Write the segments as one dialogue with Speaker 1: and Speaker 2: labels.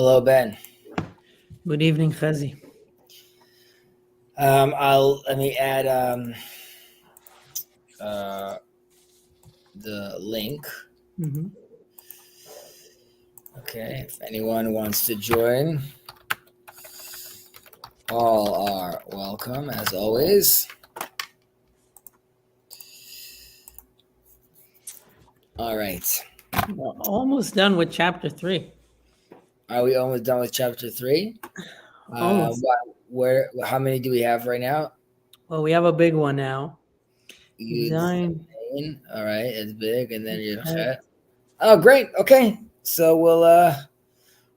Speaker 1: Hello, Ben.
Speaker 2: Good evening, Chazi.
Speaker 1: Let me add uh, the link.
Speaker 2: Mm-hmm.
Speaker 1: Okay, if anyone wants to join, all are welcome as always. All right,
Speaker 2: Well, almost done with chapter 3.
Speaker 1: are we almost done with chapter 3?
Speaker 2: Almost.
Speaker 1: Where? How many do we have right now?
Speaker 2: Well, we have a big one now.
Speaker 1: Yud
Speaker 2: Zayin.
Speaker 1: Zayin. All right, it's big, and then you.
Speaker 2: Okay.
Speaker 1: Oh, great. Okay, so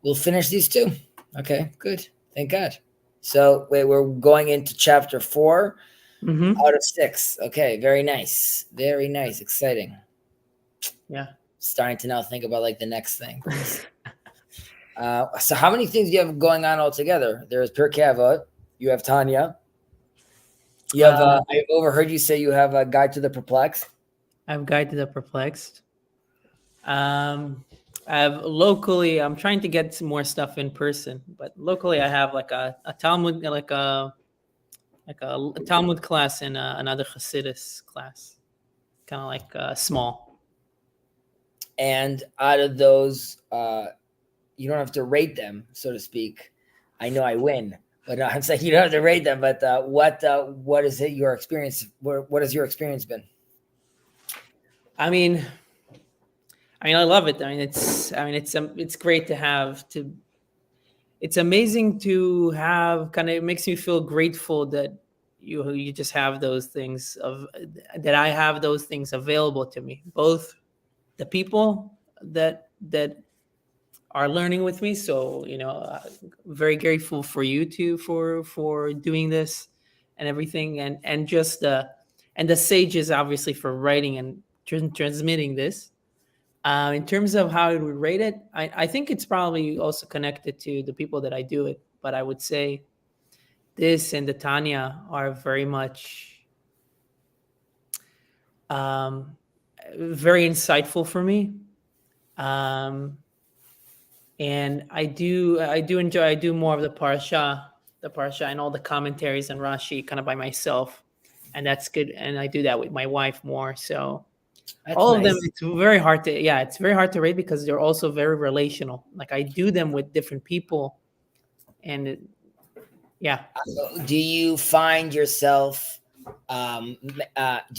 Speaker 1: we'll finish these two. Okay, good. Thank God. So wait, we're going into chapter 4
Speaker 2: Mm-hmm.
Speaker 1: out of 6. Okay, very nice. Very nice. Exciting.
Speaker 2: Yeah.
Speaker 1: Starting to now think about like the next thing. So how many things do you have going on altogether? There's Pirkei Avot, you have Tanya. You have
Speaker 2: Uh,
Speaker 1: I overheard you say you have a guide to the perplexed.
Speaker 2: I've Guide to the Perplexed. Um, I'm trying to get some more stuff in person, but locally I have like a Talmud, like a Talmud class and another Hasidus class, kind of like small.
Speaker 1: And out of those, you don't have to rate them, so to speak. I know I win, but I'm saying you don't have to rate them. But what is it? Your experience? What has your experience been?
Speaker 2: I mean, I love it. It's great to have to. It's amazing to have. Kind of, it makes me feel grateful that you just have those things of that I have those things available to me. Both the people that are learning with me. So very grateful for you too for doing this and everything, and just the sages obviously for writing and transmitting this. In terms of how I would rate it, I think it's probably also connected to the people that I do it. But I would say this and the Tanya are very much um, very insightful for me. Um, and I do enjoy. I do more of the parsha and all the commentaries and Rashi kind of by myself, and that's good. And I do that with my wife more. So
Speaker 1: That's
Speaker 2: all of them,
Speaker 1: nice.
Speaker 2: it's very hard to rate because they're also very relational. Like I do them with different people, and yeah.
Speaker 1: Do you find yourself? Do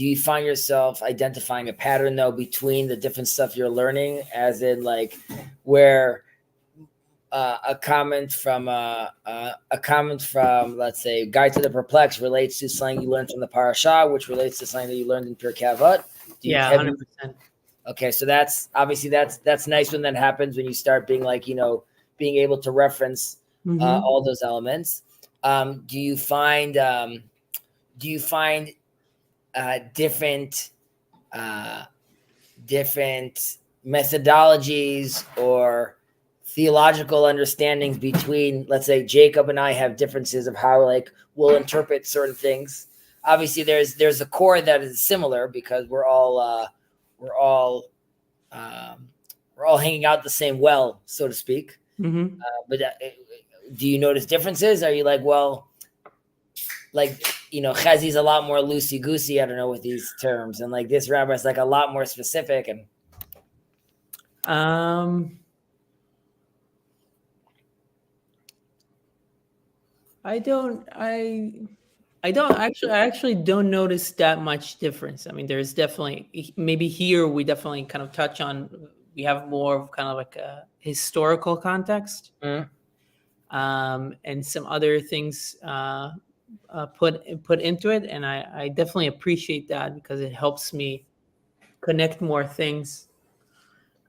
Speaker 1: you find yourself identifying a pattern though between the different stuff you're learning, as in like where a comment from let's say Guide to the Perplexed relates to something you learned from the parasha, which relates to something that you learned in Pirkei Avot. Do you
Speaker 2: Yeah,
Speaker 1: have you
Speaker 2: 100%.
Speaker 1: Okay, so that's obviously that's nice when that happens, when you start being like being able to reference
Speaker 2: Hmm.
Speaker 1: all those elements. Do you find different uh, different methodologies or theological understandings between, let's say, Jacob and I have differences of how like we'll interpret certain things? Obviously, there's a core that is similar because we're all um, we're all hanging out the same well, so to speak.
Speaker 2: Hmm.
Speaker 1: But do you notice differences? Are you like, well, like Chazi's a lot more loosey goosey? I don't know with these terms, and like this rabbi's like a lot more specific. And
Speaker 2: Um, I don't. I actually don't notice that much difference. I mean, there's definitely maybe here we definitely kind of touch on. We have more of kind of like a historical context,
Speaker 1: mm,
Speaker 2: and some other things put into it, and I definitely appreciate that because it helps me connect more things.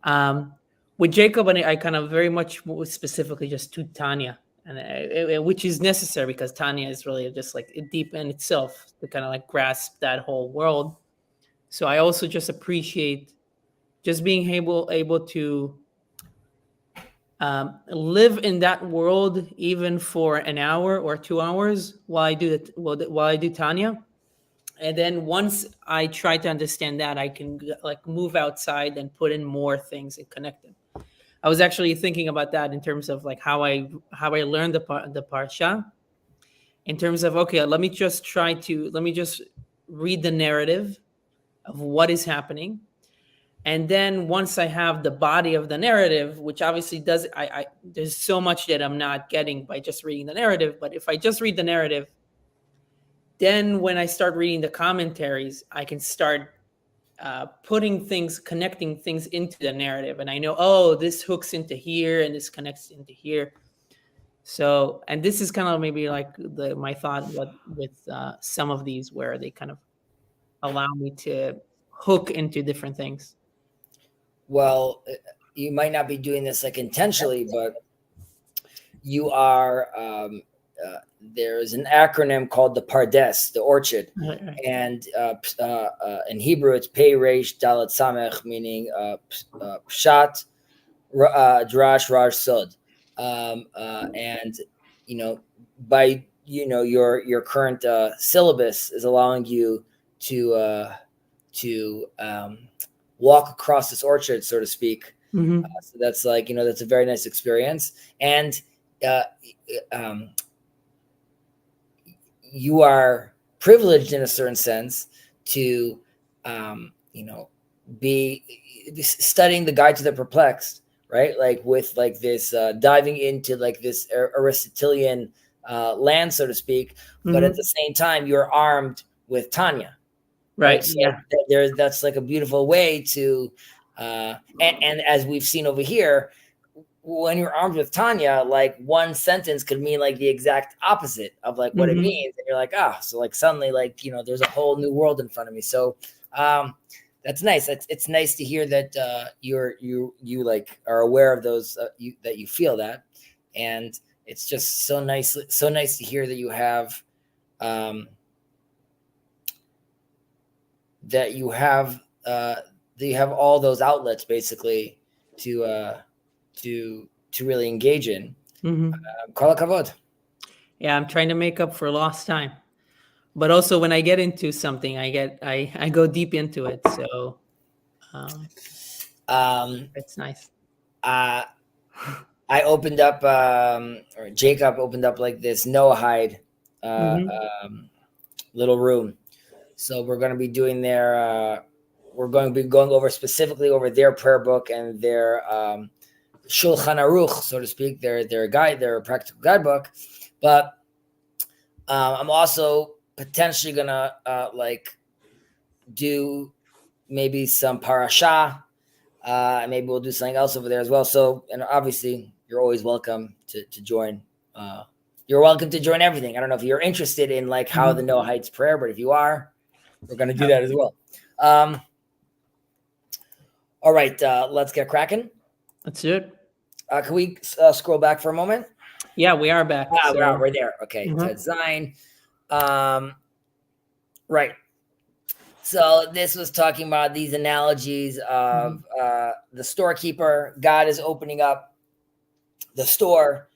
Speaker 2: Um, with Jacob, and I kind of very much specifically just to Tanya, and which is necessary because Tanya is really just like deep in itself to kind of like grasp that whole world. So I also just appreciate just being able to live in that world even for an hour or 2 hours while I do that while I do Tanya. And then once I try to understand that, I can like move outside and put in more things and connect them. I was actually thinking about that in terms of like how I learned the parsha. In terms of, okay, let me just read the narrative of what is happening, and then once I have the body of the narrative, which obviously does, I there's so much that I'm not getting by just reading the narrative. But if I just read the narrative, then when I start reading the commentaries, I can start connecting things into the narrative, and I know, oh, this hooks into here and this connects into here. So, and this is kind of maybe like my thought with some of these, where they kind of allow me to hook into different things.
Speaker 1: Well, you might not be doing this like intentionally, but you are. There's an acronym called the Pardes, the orchard,
Speaker 2: Right.
Speaker 1: and in Hebrew it's Pei Reish Dalet Samech, meaning Pshat, Drash, Raj, Sod, and by your current syllabus is allowing you to walk across this orchard, so to speak.
Speaker 2: Mm-hmm.
Speaker 1: So that's like, that's a very nice experience. And you are privileged in a certain sense to, be studying the Guide to the Perplexed, right? Like with like this diving into like this Aristotelian land, so to speak. But at the same time, you're armed with Tanya.
Speaker 2: Right.
Speaker 1: So
Speaker 2: yeah.
Speaker 1: that's like a beautiful way to, and as we've seen over here, when you're armed with Tanya, like one sentence could mean like the exact opposite of like what it means, and you're like, so like suddenly like there's a whole new world in front of me. So that's nice. It's nice to hear that you like are aware of those, that you feel that, and it's just so nice to hear that you have. That you have all those outlets basically to really engage in. Kol hakavod.
Speaker 2: Yeah, I'm trying to make up for lost time, but also when I get into something, I go deep into it. So it's nice.
Speaker 1: I opened up, or Jacob opened up like this Noahide little room. So we're going to be doing we're going to be going over specifically over their prayer book and their Shulchan Aruch, so to speak, their guide, their practical guidebook. But I'm also potentially going to like do maybe some parasha. Maybe we'll do something else over there as well. So, and obviously you're always welcome to join. You're welcome to join everything. I don't know if you're interested in like how the Noahites prayer, but if you are, we're going to do that as well. All right, let's get cracking.
Speaker 2: Let's do it.
Speaker 1: Can we scroll back for a moment?
Speaker 2: Yeah, we are back.
Speaker 1: We're there. Okay, Ted Zion. Right. So this was talking about these analogies of the storekeeper. God is opening up the store,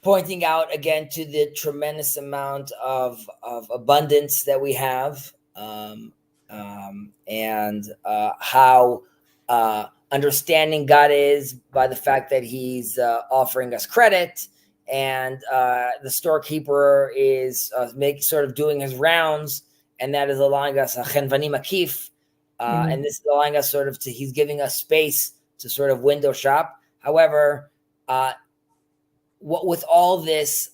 Speaker 1: pointing out again to the tremendous amount of abundance that we have, and how understanding God is by the fact that He's offering us credit, and the storekeeper is sort of doing his rounds, and that is allowing us a chenvani makif, and this is allowing us sort of He's giving us space to sort of window shop. However, with all this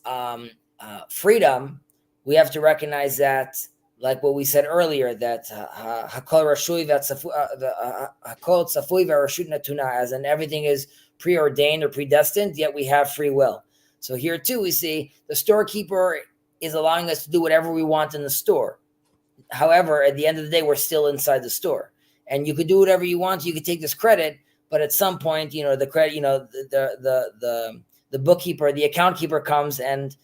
Speaker 1: freedom, we have to recognize that, like what we said earlier, that hakol rashui hakol tzafui v'rashut natuna, as in everything is preordained or predestined, yet we have free will. So here too, we see the storekeeper is allowing us to do whatever we want in the store. However, at the end of the day, we're still inside the store, and you could do whatever you want. You could take this credit, but at some point, the credit, the bookkeeper, the account keeper comes, and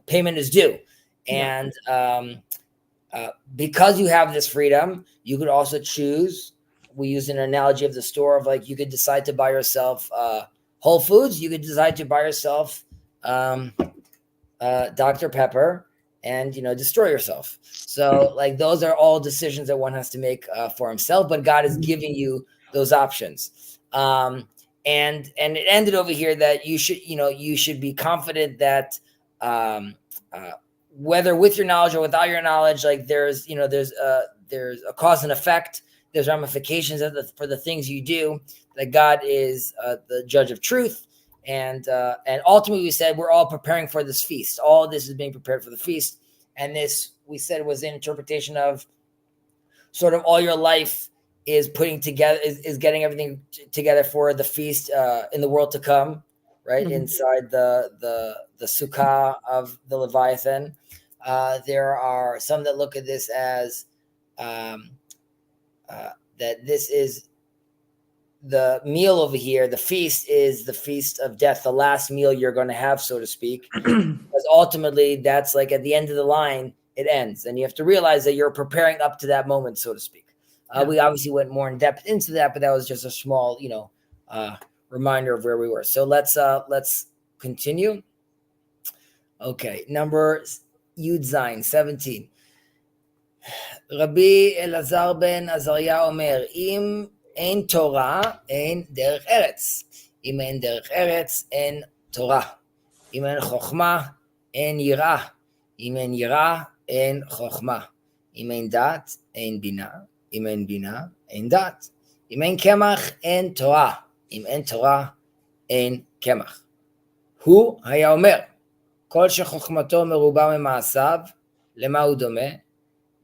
Speaker 1: payment is due. And because you have this freedom, you could also choose. We use an analogy of the store of like, you could decide to buy yourself Whole Foods. You could decide to buy yourself Dr. Pepper and destroy yourself. So like those are all decisions that one has to make for himself. But God is giving you those options. And it ended over here that you should be confident that whether with your knowledge or without your knowledge, like there's a cause and effect. There's ramifications for the things you do. That God is the judge of truth, and ultimately we said we're all preparing for this feast. All this is being prepared for the feast, and this we said was an interpretation of sort of all your life is putting together is getting everything together for the feast in the world to come, right? Mm-hmm. Inside the sukkah of the Leviathan. There are some that look at this as that this is the meal over here. The feast is the feast of death, the last meal you're going to have, so to speak. Because ultimately, that's like at the end of the line, it ends. And you have to realize that you're preparing up to that moment, so to speak. We obviously went more in depth into that, but that was just a small, reminder of where we were. So let's continue. Okay, number Yud Zayin 17. רבי אלעזר בן עזריה אומר, אם אין תורה, אין דרך ארץ. אם אין דרך ארץ, אין תורה. אם אין חוכמה, אין יראה. אם אין יראה, אין חוכמה. אם אין דת, אין בינה. אם אין בינה, אין דת. אם אין קמח, אין תורה. אם אין תורה, אין קמח. הוא היה אומר, כל שחוכמתו מרובה ממעשיו, למה הוא דומה?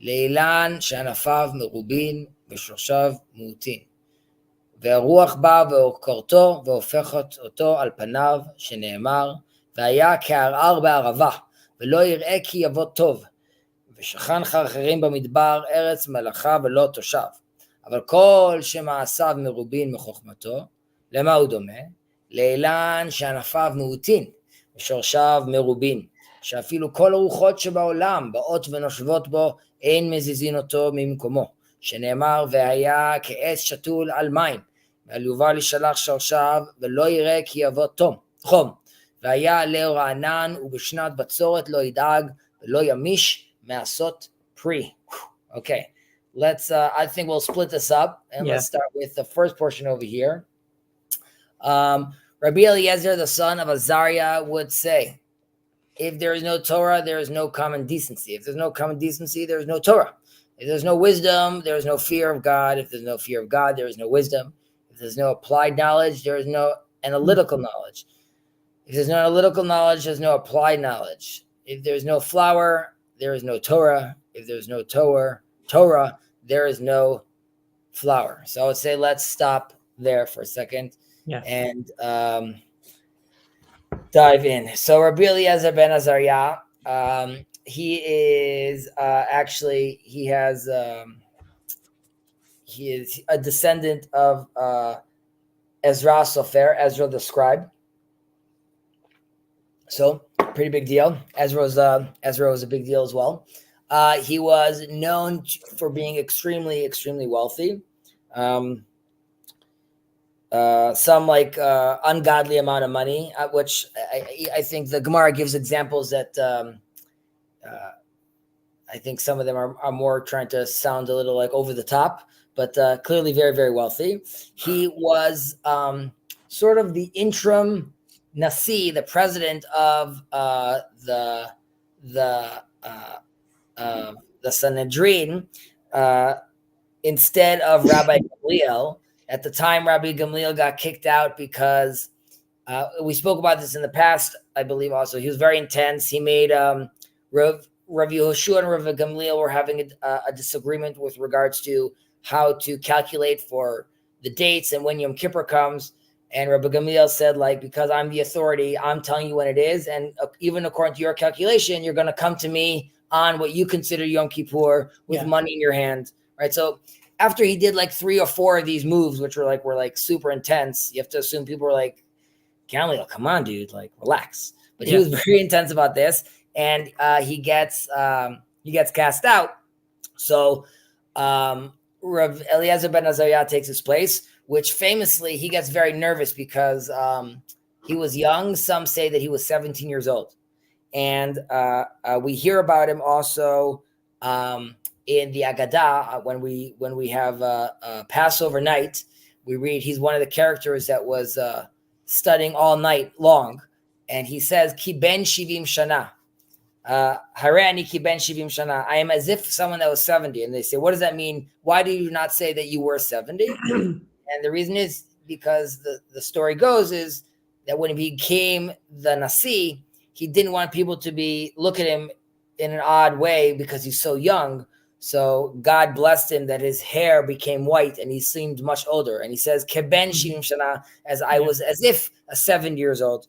Speaker 1: לאילן שענפיו מרובין ושורשיו מעוטין. והרוח בא ועוקרתו והופכת אותו על פניו, שנאמר, והיה כערער בערבה, ולא יראה כי יבוא טוב. ושכן חרחרים במדבר, ארץ מלאכה ולא תושב. אבל כל שמעשיו מרובין מחוכמתו, למה הוא דומה? לאילן שענפיו מעוטין ושורשיו מרובין. שאפילו כל הרוחות שבעולם באות ונושבות בו, אין מזיזין אותו ממקומו, שנאמר, והיה כעץ שתול על מים, ועל יובל ישלח שורשיו, ולא יראה כי יבוא חום, והיה עלהו רענן, ובשנת בצורת לא ידאג, ולא ימיש מעשות פרי. Okay, I think we'll split this up, and let's start with the first portion over here. Rabbi Eliezer, the son of Azariah, would say, if there is no Torah, there is no common decency. If there's no common decency, there is no Torah. If there's no wisdom, there is no fear of God. If there's no fear of God, there is no wisdom. If there's no applied knowledge, there is no analytical knowledge. If there's no analytical knowledge, there's no applied knowledge. If there's no flower, there is no Torah. If there's no Torah, there is no flower. So I would say let's stop there for a second and dive in. So Rabbi Eliezer ben Azariah, he is he is a descendant of Ezra Sofer, Ezra the scribe. So pretty big deal. Ezra was a big deal as well. He was known for being extremely, extremely wealthy. Some ungodly amount of money, which I think the Gemara gives examples that I think some of them are more trying to sound a little like over the top, but clearly very, very wealthy. He was sort of the interim Nasi, the president of the Sanhedrin, instead of Rabbi Gamliel. At the time, Rabbi Gamliel got kicked out because we spoke about this in the past, I believe also. He was very intense. He made Rabbi Yehoshua and Rabbi Gamliel were having a disagreement with regards to how to calculate for the dates and when Yom Kippur comes. And Rabbi Gamliel said, because I'm the authority, I'm telling you when it is. And even according to your calculation, you're going to come to me on what you consider Yom Kippur with money in your hand, right? So after he did 3 or 4 of these moves, which were super intense, you have to assume people were like, Gamliel, come on, dude, relax. But he was very intense about this, and he gets cast out. So Rav Eliezer ben Azariah takes his place, which famously he gets very nervous because he was young. Some say that he was 17 years old, and we hear about him also in the Agadah when we have Passover night, we read he's one of the characters that was studying all night long, and he says, "Ki ben shivim shana." Harani ki ben shivim shana. I am as if someone that was 70. And they say, what does that mean? Why do you not say that you were 70? And the reason is because the story goes is that when he became the Nasi, he didn't want people to look at him in an odd way because he's so young. So God blessed him that his hair became white and he seemed much older. And he says, Keben shivim shana, as I was as if 7 years old.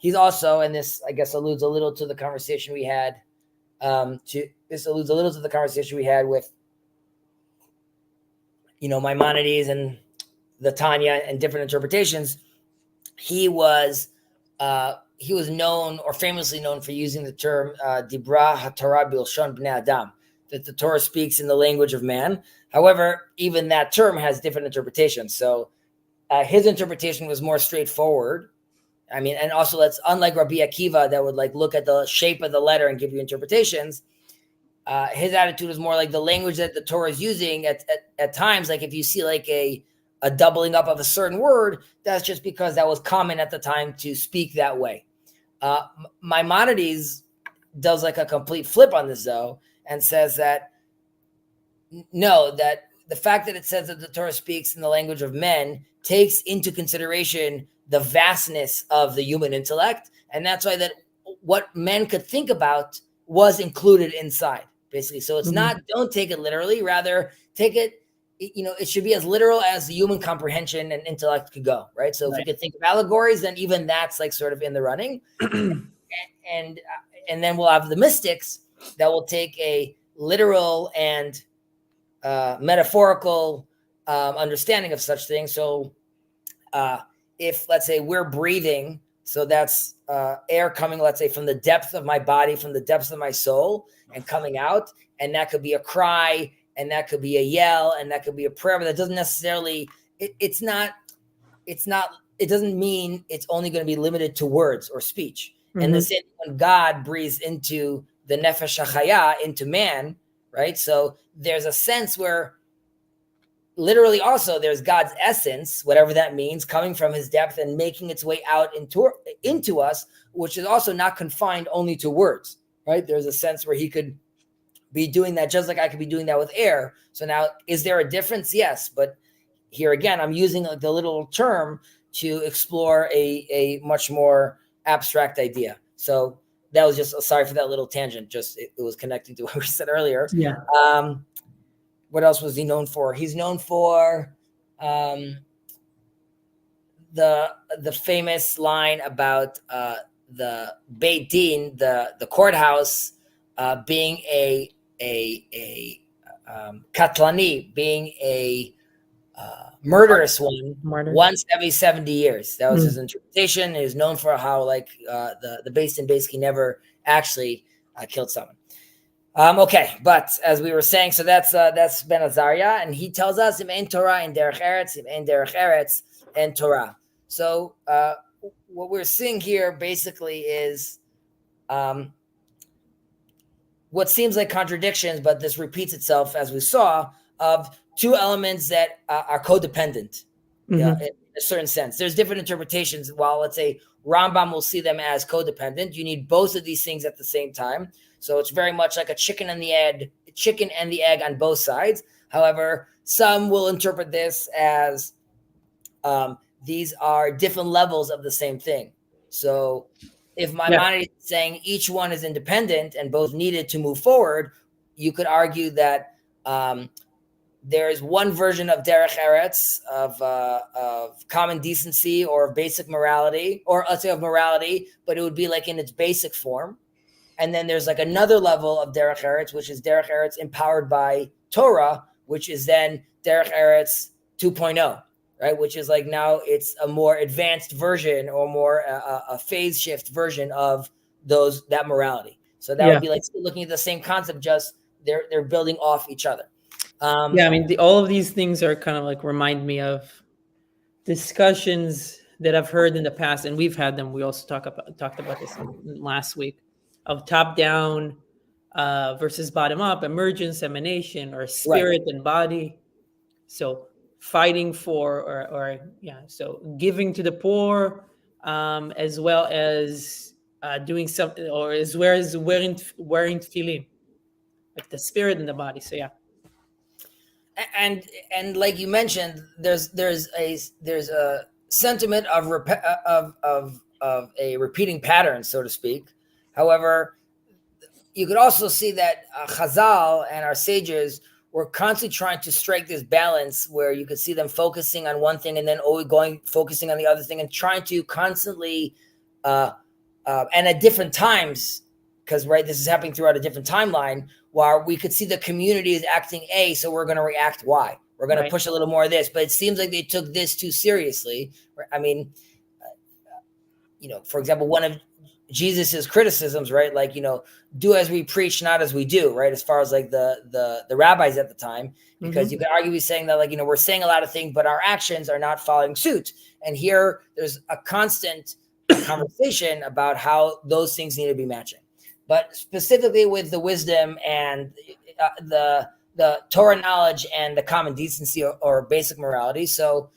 Speaker 1: He's also, and this I guess alludes a little to the conversation we had. This alludes a little to the conversation we had with, Maimonides and the Tanya and different interpretations. He was known, or famously known, for using the term Dibra HaTorah Bilshon Bnei Adam, that the Torah speaks in the language of man. However, even that term has different interpretations. So his interpretation was more straightforward. I mean, and also that's unlike Rabbi Akiva that would look at the shape of the letter and give you interpretations. His attitude is more like the language that the Torah is using at times. Like if you see a doubling up of a certain word, that's just because that was common at the time to speak that way. Maimonides does a complete flip on this though, and says that no, that the fact that it says that the Torah speaks in the language of men takes into consideration the vastness of the human intellect. And that's why that what men could think about was included inside, basically. So it's not, don't take it literally, rather take it, it should be as literal as the human comprehension and intellect could go, right? So if you could think of allegories, then even that's sort of in the running. and then we'll have the mystics that will take a literal and metaphorical understanding of such things. So if, let's say, we're breathing, so that's air coming, let's say, from the depth of my body, from the depths of my soul and coming out, and that could be a cry, and that could be a yell, and that could be a prayer, but that doesn't necessarily, it doesn't mean it's only going to be limited to words or speech. And the same when God breathes into the nefesh hachaya, into man, right? So there's a sense where literally also there's God's essence, whatever that means, coming from his depth and making its way out into us, which is also not confined only to words, right? There's a sense where he could be doing that just like I could be doing that with air. So now, is there a difference? Yes. But here again, I'm using the little term to explore a much more abstract idea. So that was just, sorry for that little tangent. Just it was connecting to what we said earlier.
Speaker 2: Yeah.
Speaker 1: What else was he known for? He's known for the famous line about the Beit Din, the courthouse, being a katlani, being a murderous one, once every 70 years. That was his interpretation. He was known for how the Beit Din basically never actually killed someone. Okay, but as we were saying, so that's Ben Azariah, and he tells us im ein Torah in derech eretz, im ein derech eretz and Torah. So what we're seeing here basically is what seems like contradictions, but this repeats itself as we saw, of two elements that are codependent in a certain sense. There's different interpretations. While let's say Rambam will see them as codependent, you need both of these things at the same time. So it's very much like a chicken and the egg on both sides. However, some will interpret this as these are different levels of the same thing. So if Maimonides is saying each one is independent and both needed to move forward, you could argue that there is one version of derech eretz, of common decency or of basic morality, or let's say of morality, but it would be in its basic form. And then there's another level of derech eretz, which is derech eretz empowered by Torah, which is then derech eretz 2.0, right? Which is now it's a more advanced version or more a phase shift version of that morality. So that would be looking at the same concept, just they're building off each other.
Speaker 2: I mean, all of these things are kind of remind me of discussions that I've heard in the past, and we've had them. We also talked about this last week, of top down versus bottom up, emergence, emanation, or spirit and body. So fighting for, so giving to the poor, as well as doing something, or as well as wearing tefillin, like the spirit and the body. So yeah.
Speaker 1: And like you mentioned, there's a sentiment of a repeating pattern, so to speak. However, you could also see that Chazal and our sages were constantly trying to strike this balance where you could see them focusing on one thing and then always focusing on the other thing, and trying to constantly and at different times, because this is happening throughout a different timeline, while we could see the community is acting A, so we're going to react Y. We're going to push a little more of this, but it seems like they took this too seriously. I mean, for example, one of Jesus's criticisms, right? Like, do as we preach, not as we do, right? As far as like the rabbis at the time, because you could argue he's saying that, like, we're saying a lot of things, but our actions are not following suit. And here there's a constant conversation about how those things need to be matching. But specifically with the wisdom and the Torah knowledge and the common decency or basic morality. So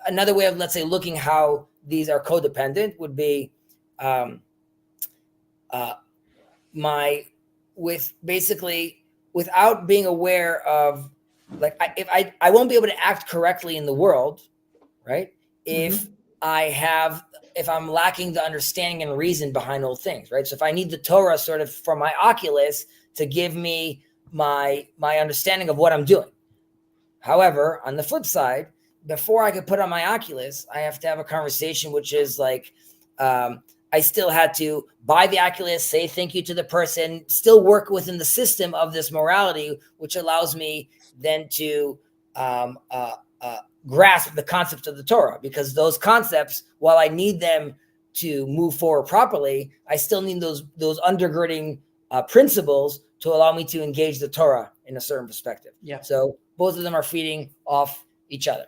Speaker 1: another way of, let's say, looking how these are codependent would be without being aware of, like, I won't be able to act correctly in the world, right? If I'm lacking the understanding and reason behind all things, right? So if I need the Torah sort of for my oculus to give me my understanding of what I'm doing. However, on the flip side, before I could put on my oculus, I have to have a conversation, which is like, I still had to buy the oculus, say thank you to the person, still work within the system of this morality, which allows me then to grasp the concepts of the Torah, because those concepts, while I need them to move forward properly, I still need those undergirding principles to allow me to engage the Torah in a certain perspective.
Speaker 2: Yeah.
Speaker 1: So both of them are feeding off each other.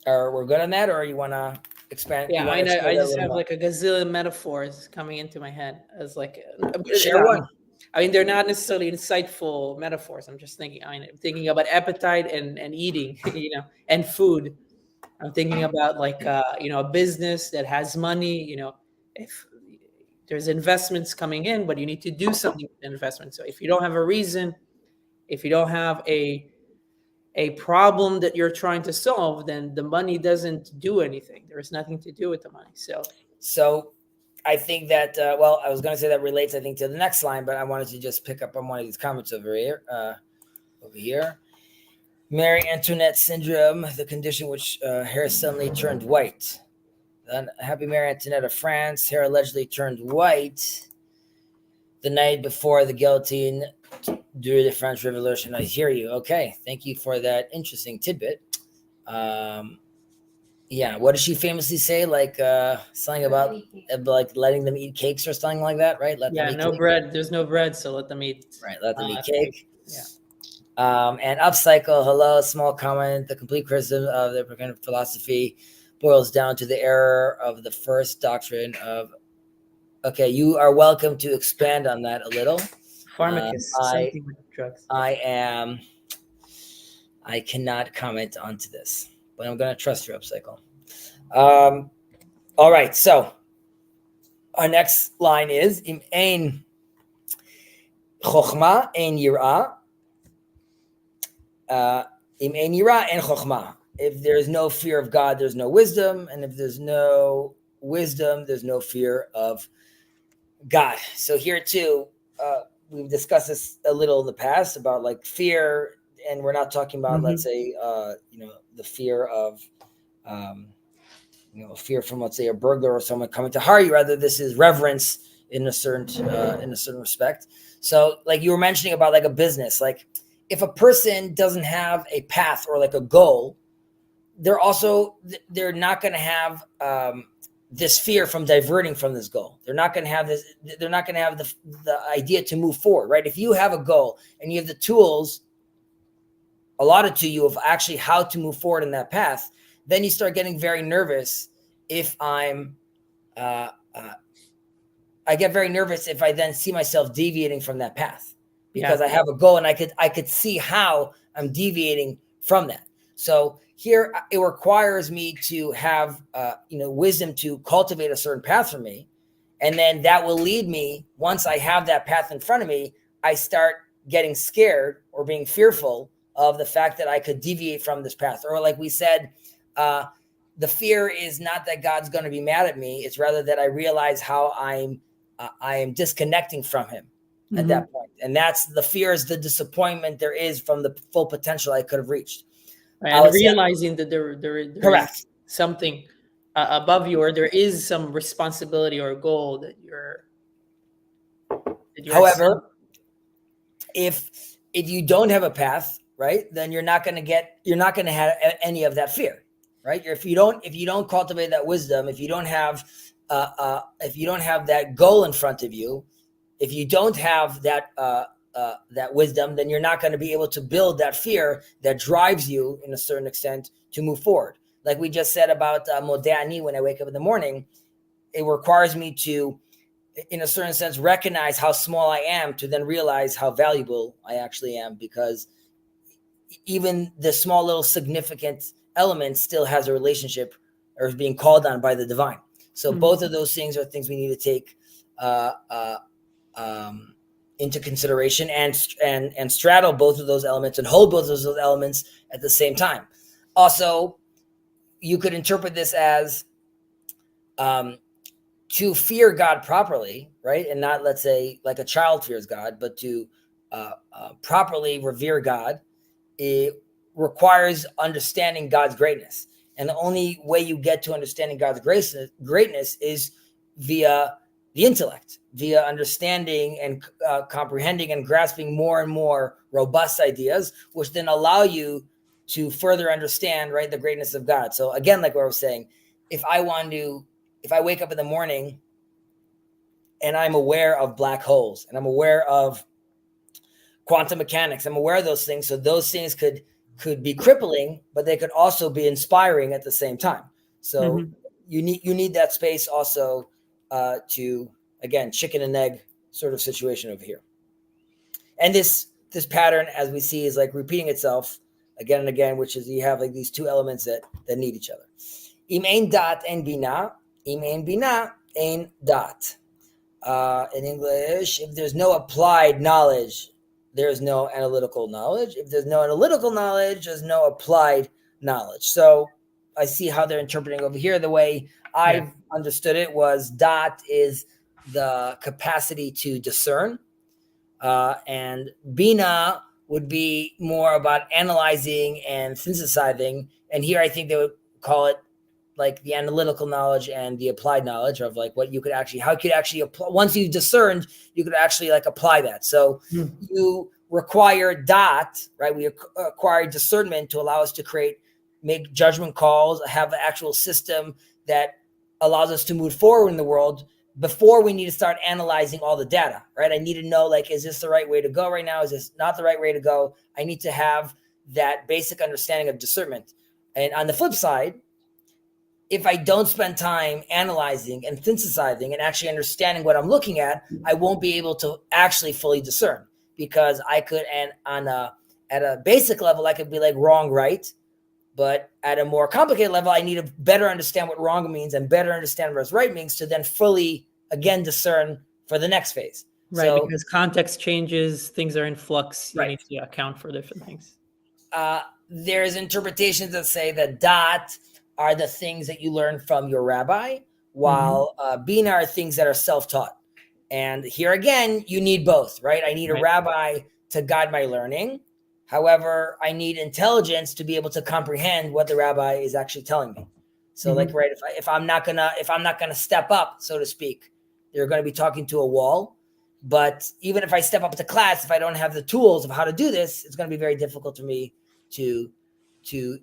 Speaker 1: Or we're good on that, or you want to expand?
Speaker 2: Yeah, I know. I just have like a gazillion metaphors coming into my head as like
Speaker 1: share one.
Speaker 2: I mean, they're not necessarily insightful metaphors. I'm just thinking. I'm thinking about appetite and eating, and food. I'm thinking about like a business that has money. If there's investments coming in, but you need to do something with the investment. So if you don't have a reason, if you don't have a problem that you're trying to solve, then the money doesn't do anything. There is nothing to do with the money. So
Speaker 1: I think that, I was going to say that relates, I think, to the next line, but I wanted to just pick up on one of these comments over here. Marie Antoinette syndrome, the condition which hair suddenly turned white. The unhappy Marie Antoinette of France, hair allegedly turned white the night before the guillotine during the French Revolution. I hear you. Okay. Thank you for that interesting tidbit. What does she famously say? Like something about like letting them eat cakes or something like that, right? Let them eat
Speaker 2: no
Speaker 1: cake.
Speaker 2: bread. There's no bread, so let them eat.
Speaker 1: Right. Let them eat cake.
Speaker 2: Yeah.
Speaker 1: And upcycle. Hello. Small comment. The complete criticism of the progressive philosophy boils down to the error of the first doctrine of. Okay, you are welcome to expand on that a little.
Speaker 2: Pharmacist, something with drugs.
Speaker 1: I cannot comment onto this, but I'm going to trust your upcycle. All right, so our next line is Im ein chokhmah ein yirah. Im ein yirah ein chokhmah. If there's no fear of God, there's no wisdom, and if there's no wisdom, there's no fear of God. So here too, we've discussed this a little in the past about like fear, and we're not talking about, let's say, the fear of, fear from, let's say, a burglar or someone coming to harm you. Rather, this is reverence in a certain respect. So, like you were mentioning about like a business, like if a person doesn't have a path or like a goal, they're not going to have this fear from diverting from this goal. They're not going to have this. They're not going to have the idea to move forward, right? If you have a goal and you have the tools allotted to you of actually how to move forward in that path, then you start getting very nervous. If I get very nervous if I then see myself deviating from that path, because I have a goal and I could see how I'm deviating from that. So here it requires me to have wisdom to cultivate a certain path for me, and then that will lead me. Once I have that path in front of me, I start getting scared or being fearful of the fact that I could deviate from this path. Or like we said, the fear is not that God's going to be mad at me. It's rather that I realize how I am disconnecting from him at that point. And that's the fear, is the disappointment there is from the full potential I could have reached.
Speaker 2: And realizing that there
Speaker 1: correct.
Speaker 2: is something above you, or there is some responsibility or goal that you're
Speaker 1: however, if you don't have a path, right, then you're not going to have any of that fear, right? If you don't cultivate that wisdom, if you don't have that goal in front of you, if you don't have that wisdom, then you're not going to be able to build that fear that drives you in a certain extent to move forward. Like we just said about Modeh Ani, when I wake up in the morning, it requires me to, in a certain sense, recognize how small I am to then realize how valuable I actually am, because even the small little significant element still has a relationship or is being called on by the divine. So both of those things are things we need to take into consideration and straddle both of those elements and hold both of those elements at the same time. Also, you could interpret this as to fear God properly, right? And not, let's say, like a child fears God, but to properly revere God, it requires understanding God's greatness. And the only way you get to understanding God's greatness is via the intellect, via understanding and comprehending and grasping more and more robust ideas, which then allow you to further understand, right, the greatness of God. So again, like what I was saying, if I wake up in the morning and I'm aware of black holes and I'm aware of quantum mechanics, I'm aware of those things. So those things could be crippling, but they could also be inspiring at the same time. So you need that space also to, again, chicken and egg sort of situation over here. And this pattern, as we see, is like repeating itself again and again, which is you have like these two elements that need each other. Im ein dat ein bina, im ein bina ein dat. In English, if there's no applied knowledge, there's no analytical knowledge. If there's no analytical knowledge, there's no applied knowledge. So I see how they're interpreting over here. The way I've understood it was dot is the capacity to discern. And bina would be more about analyzing and synthesizing. And here I think they would call it like the analytical knowledge and the applied knowledge of like what you could actually, how you could actually apply. Once you've discerned, you could actually like apply that. So you require dot, right? We acquire discernment to allow us to make judgment calls, have an actual system that allows us to move forward in the world before we need to start analyzing all the data, right? I need to know, like, is this the right way to go right now? Is this not the right way to go? I need to have that basic understanding of discernment. And on the flip side, if I don't spend time analyzing and synthesizing and actually understanding what I'm looking at, I won't be able to actually fully discern, because I could, and at a basic level, I could be like wrong, right? But at a more complicated level, I need to better understand what wrong means and better understand what right means to then fully, again, discern for the next phase.
Speaker 2: Right, so, because context changes, things are in flux. You need to account for different things.
Speaker 1: There's interpretations that say that dot are the things that you learn from your rabbi, while bina are things that are self-taught. And here again, you need both, right? I need a rabbi to guide my learning. However, I need intelligence to be able to comprehend what the rabbi is actually telling me. So like, right, if I'm not gonna step up, so to speak, they're going to be talking to a wall. But even if I step up to class, if I don't have the tools of how to do this, it's going to be very difficult for me to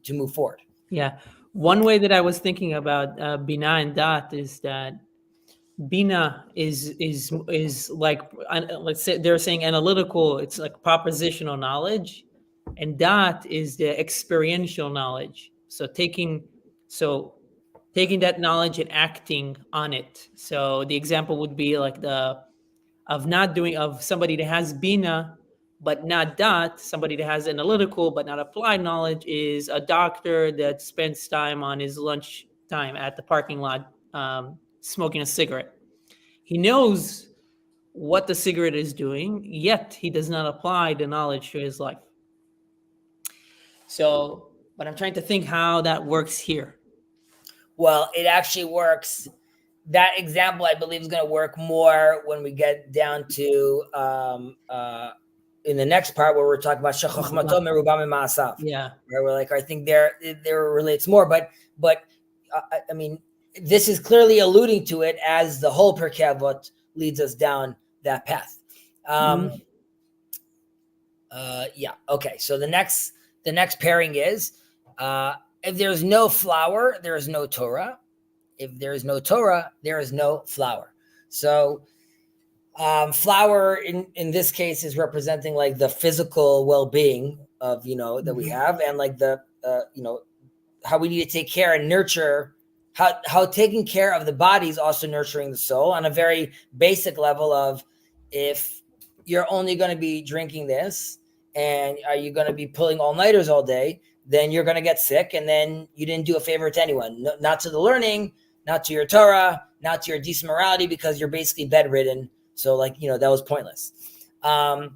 Speaker 1: move forward.
Speaker 2: Yeah. One way that I was thinking about bina and dat is that bina is like, let's say they're saying analytical, it's like propositional knowledge, and dat is the experiential knowledge. So taking that knowledge and acting on it. So the example would be like of somebody that has bina, But not that. Somebody that has analytical but not applied knowledge is a doctor that spends time on his lunch time at the parking lot smoking a cigarette. He knows what the cigarette is doing, yet he does not apply the knowledge to his life. So, but I'm trying to think how that works here.
Speaker 1: Well, it actually works. That example, I believe, is going to work more when we get down to in the next part where we're talking about shachachmato merubam ma'asav.
Speaker 2: Yeah,
Speaker 1: where we're like, I think there relates more, but I mean, this is clearly alluding to it as the whole Pirkei Avot leads us down that path. Yeah. Okay. So the next pairing is if there's no flour, there is no Torah. If there is no Torah, there is no flour. So flour in this case is representing like the physical well-being of, that we have, and like the, how we need to take care and nurture, how taking care of the body is also nurturing the soul on a very basic level of, if you're only going to be drinking this and are you going to be pulling all-nighters all day, then you're going to get sick, and then you didn't do a favor to anyone, not to the learning, not to your Torah, not to your decent morality, because you're basically bedridden. So like, that was pointless. And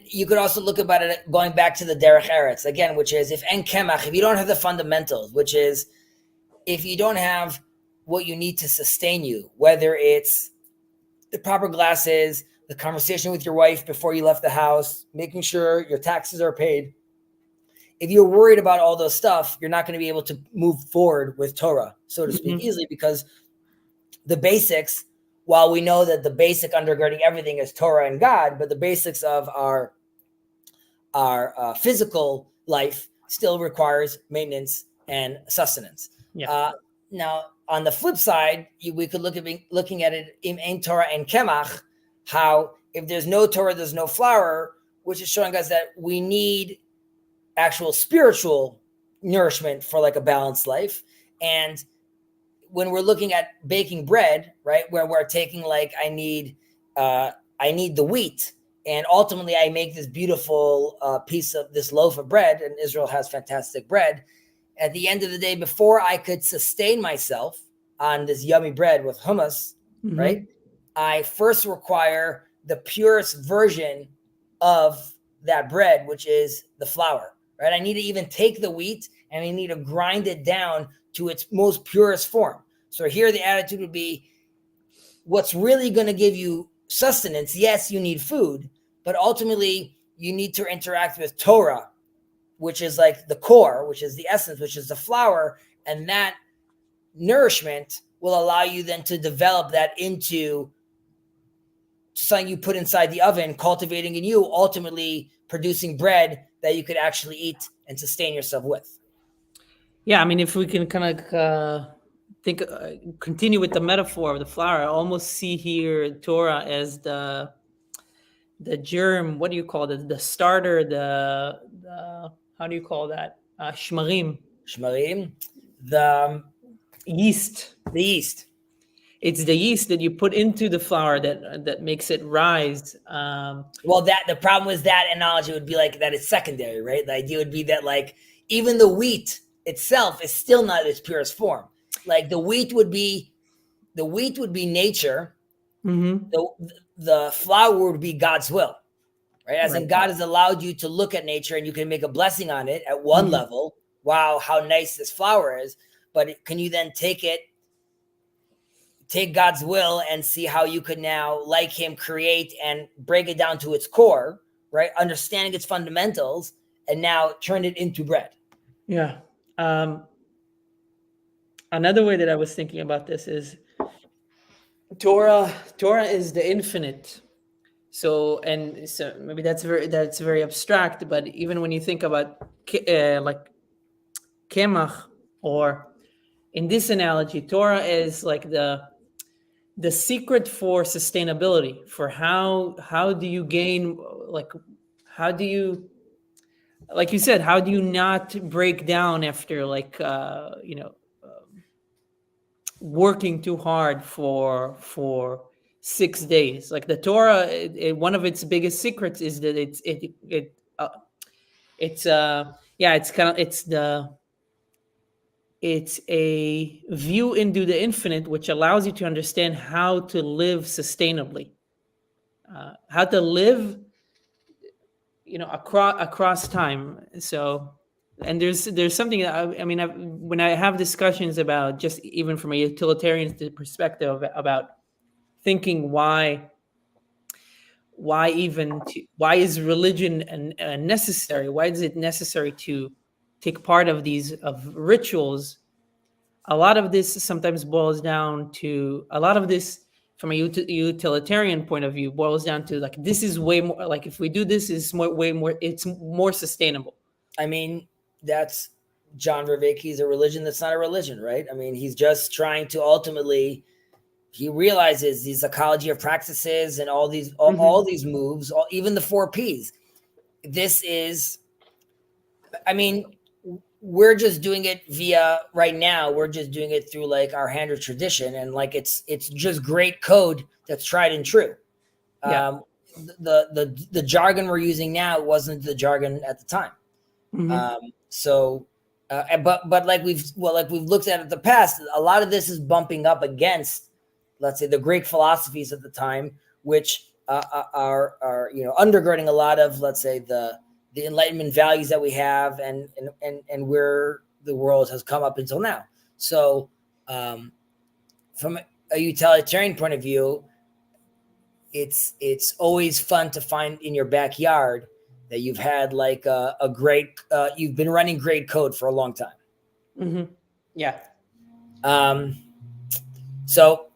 Speaker 1: you could also look about it going back to the derech eretz again, which is if en kemach, if you don't have the fundamentals, which is if you don't have what you need to sustain you, whether it's the proper glasses, the conversation with your wife before you left the house, making sure your taxes are paid. If you're worried about all those stuff, you're not going to be able to move forward with Torah, so to speak, easily, because the basics, while we know that the basic undergirding everything is Torah and God, but the basics of our physical life still requires maintenance and sustenance.
Speaker 2: Yeah.
Speaker 1: Now, on the flip side, we could looking at it in ein Torah and kemach, how if there's no Torah, there's no flour, which is showing us that we need actual spiritual nourishment for like a balanced life. And when we're looking at baking bread, right, where we're taking like, I need the wheat, and ultimately I make this beautiful piece of this loaf of bread, and Israel has fantastic bread. At the end of the day, before I could sustain myself on this yummy bread with hummus, right, I first require the purest version of that bread, which is the flour, right? I need to even take the wheat and I need to grind it down to its most purest form. So here the attitude would be, what's really going to give you sustenance? Yes, you need food, but ultimately you need to interact with Torah, which is like the core, which is the essence, which is the flour. And that nourishment will allow you then to develop that into something you put inside the oven, cultivating in you, ultimately producing bread that you could actually eat and sustain yourself with.
Speaker 2: Yeah, I mean, if we can kind of continue with the metaphor of the flour, I almost see here Torah as the germ. What do you call it? The starter. The how do you call that? Shmarim.
Speaker 1: Shmarim. The
Speaker 2: yeast.
Speaker 1: The yeast.
Speaker 2: It's the yeast that you put into the flour that makes it rise.
Speaker 1: Well, the problem with that analogy would be like that it's secondary, right? The idea would be that like even the wheat itself is still not its purest form. Like the wheat would be nature. The flour would be God's will, right? As in God has allowed you to look at nature and you can make a blessing on it at one level. Wow, how nice this flour is. But can you then take God's will and see how you could now, like him, create and break it down to its core, right? Understanding its fundamentals, and now turn it into bread.
Speaker 2: Yeah. Another way that I was thinking about this is Torah is the infinite. So maybe that's very abstract, but even when you think about like kemach, or in this analogy, Torah is like the secret for sustainability, for how do you gain, like you said, how do you not break down after working too hard for 6 days. Like the Torah, one of its biggest secrets is that it's kind of it's a view into the infinite, which allows you to understand how to live sustainably, how to live, across time. So, and there's something that when I have discussions about, just even from a utilitarian perspective, about thinking why is religion necessary? Why is it necessary to take part of these of rituals? A lot of this sometimes boils down to a lot of this from a utilitarian point of view boils down to, like, this is way more, like, if we do this, is way more, it's more sustainable.
Speaker 1: I mean, that's John Vervaeke's a religion that's not a religion, right? I mean, he's just trying to ultimately, he realizes the psychology of practices and all these moves, even the 4 Ps. This is, I mean, we're just doing it via, right now, we're just doing it through like our hand of tradition, and like it's just great code that's tried and true.
Speaker 2: Yeah.
Speaker 1: The jargon we're using now wasn't the jargon at the time. But like we've looked at in the past, a lot of this is bumping up against, let's say, the Greek philosophies at the time, which are undergirding a lot of, let's say, the Enlightenment values that we have, and where the world has come up until now. So, from a utilitarian point of view, it's always fun to find in your backyard that you've had like a great, you've been running great code for a long time.
Speaker 2: Yeah.
Speaker 1: So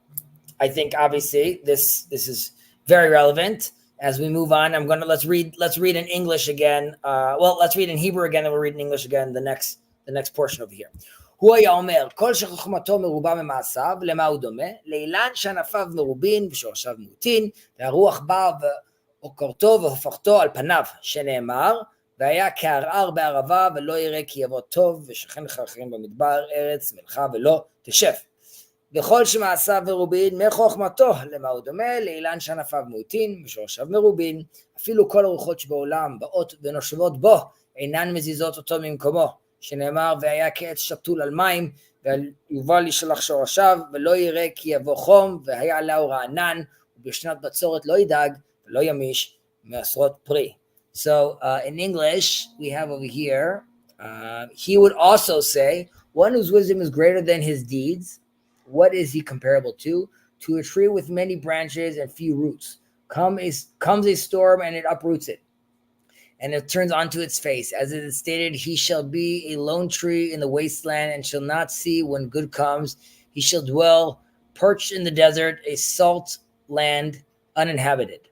Speaker 1: I think obviously this is very relevant. As we move on, let's read in English again. Let's read in Hebrew again, and we'll read in English again the next portion over here. הוא היה אומר, כל שחוכמתו מרובה ממעשיו, למה הוא דומה? לאילן שענפיו מרובין ושורשיו מעוטין, והרוח באה ועוקרתו והופכתו על פניו, שנאמר, והיה כערער בערבה ולא ירא כי יבוא טוב, ושכן חרחרים במדבר ארץ מלחה ולא תשב. וכל שמעשיו מרובין מחוכמתו, למה הוא דומה? לאילן שענפיו מעוטין ושורשיו מרובין, אפילו כל הרוחות שבעולם באות ונושבות בו, אינן מזיזות אותו ממקומו. שנאמר, והיה כעץ שתול על מים, ויובל ישלח שורשיו, ולא ירא כי יבוא חום, והיה עליו רענן, ובשנת בצורת לא ידאג, ולא ימיש מעשרות פרי. So in English, we have over here, he would also say, one whose wisdom is greater than his deeds, what is he comparable to? To a tree with many branches and few roots. Comes a storm and it uproots it, and it turns onto its face. As it is stated, he shall be a lone tree in the wasteland and shall not see when good comes. He shall dwell perched in the desert, a salt land uninhabited.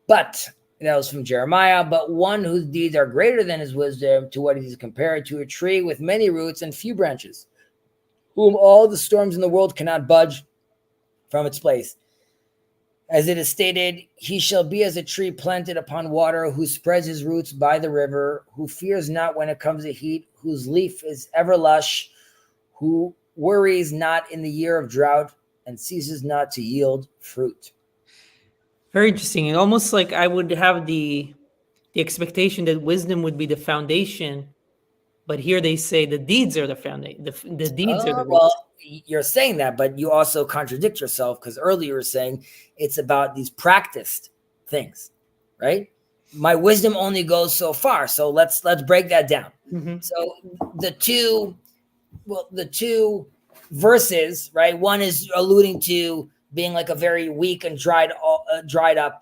Speaker 1: But, that was from Jeremiah, but one whose deeds are greater than his wisdom, to what he is compared to a tree with many roots and few branches, whom all the storms in the world cannot budge from its place. As it is stated, he shall be as a tree planted upon water, who spreads his roots by the river, who fears not when it comes to heat, whose leaf is ever lush, who worries not in the year of drought, and ceases not to yield fruit.
Speaker 2: Very interesting. Almost like I would have the expectation that wisdom would be the foundation, but here they say the deeds are the foundation. The deeds are the roots.
Speaker 1: Well, you're saying that, but you also contradict yourself, because earlier you were saying it's about these practiced things, right? My wisdom only goes so far. So let's break that down. So the two verses, right? One is alluding to being like a very weak and dried up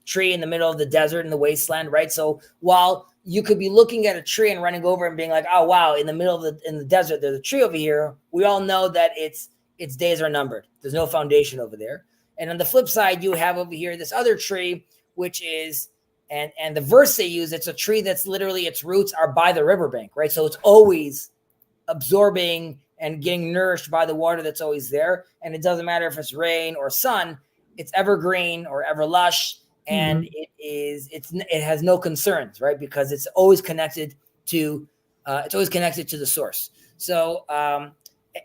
Speaker 1: tree in the middle of the desert in the wasteland, right? So while you could be looking at a tree and running over and being like, oh wow, in the desert there's a tree over here, we all know that its days are numbered. There's no foundation over there. And on the flip side, you have over here this other tree, which is, and the verse they use, it's a tree that's literally, its roots are by the riverbank, right? So it's always absorbing and getting nourished by the water that's always there. And it doesn't matter if it's rain or sun, it's evergreen or ever lush. And it has no concerns, right? Because it's always connected to the source. So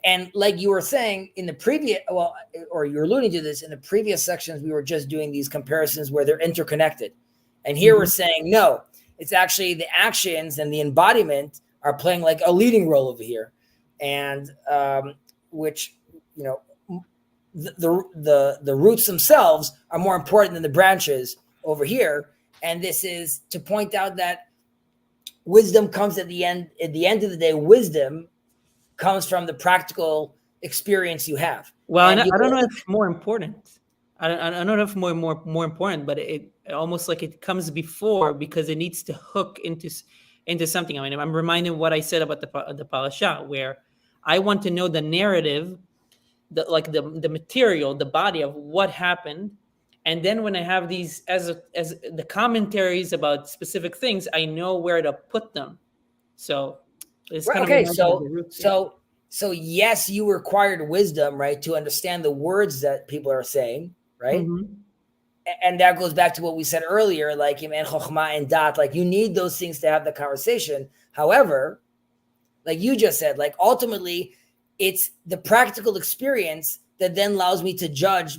Speaker 1: And like you were saying in the previous, well, or you're alluding to this in the previous sections, we were just doing these comparisons where they're interconnected. And here we're saying, no, it's actually the actions and the embodiment are playing like a leading role over here. And which, the roots themselves are more important than the branches over here. And this is to point out that wisdom comes at the end of the day. Wisdom comes from the practical experience you have.
Speaker 2: Well, I don't know if more important. I don't know if more important, but it almost like it comes before because it needs to hook into something. I mean, I'm reminded what I said about the parasha, where I want to know the narrative, the material, the body of what happened, and then when I have these as the commentaries about specific things, I know where to put them. So it's kind
Speaker 1: okay.
Speaker 2: of the roots,
Speaker 1: So yes, you required wisdom, right, to understand the words that people are saying, right? And that goes back to what we said earlier, like in chokhmah and dat, like you need those things to have the conversation. However, like you just said, like ultimately, it's the practical experience that then allows me to judge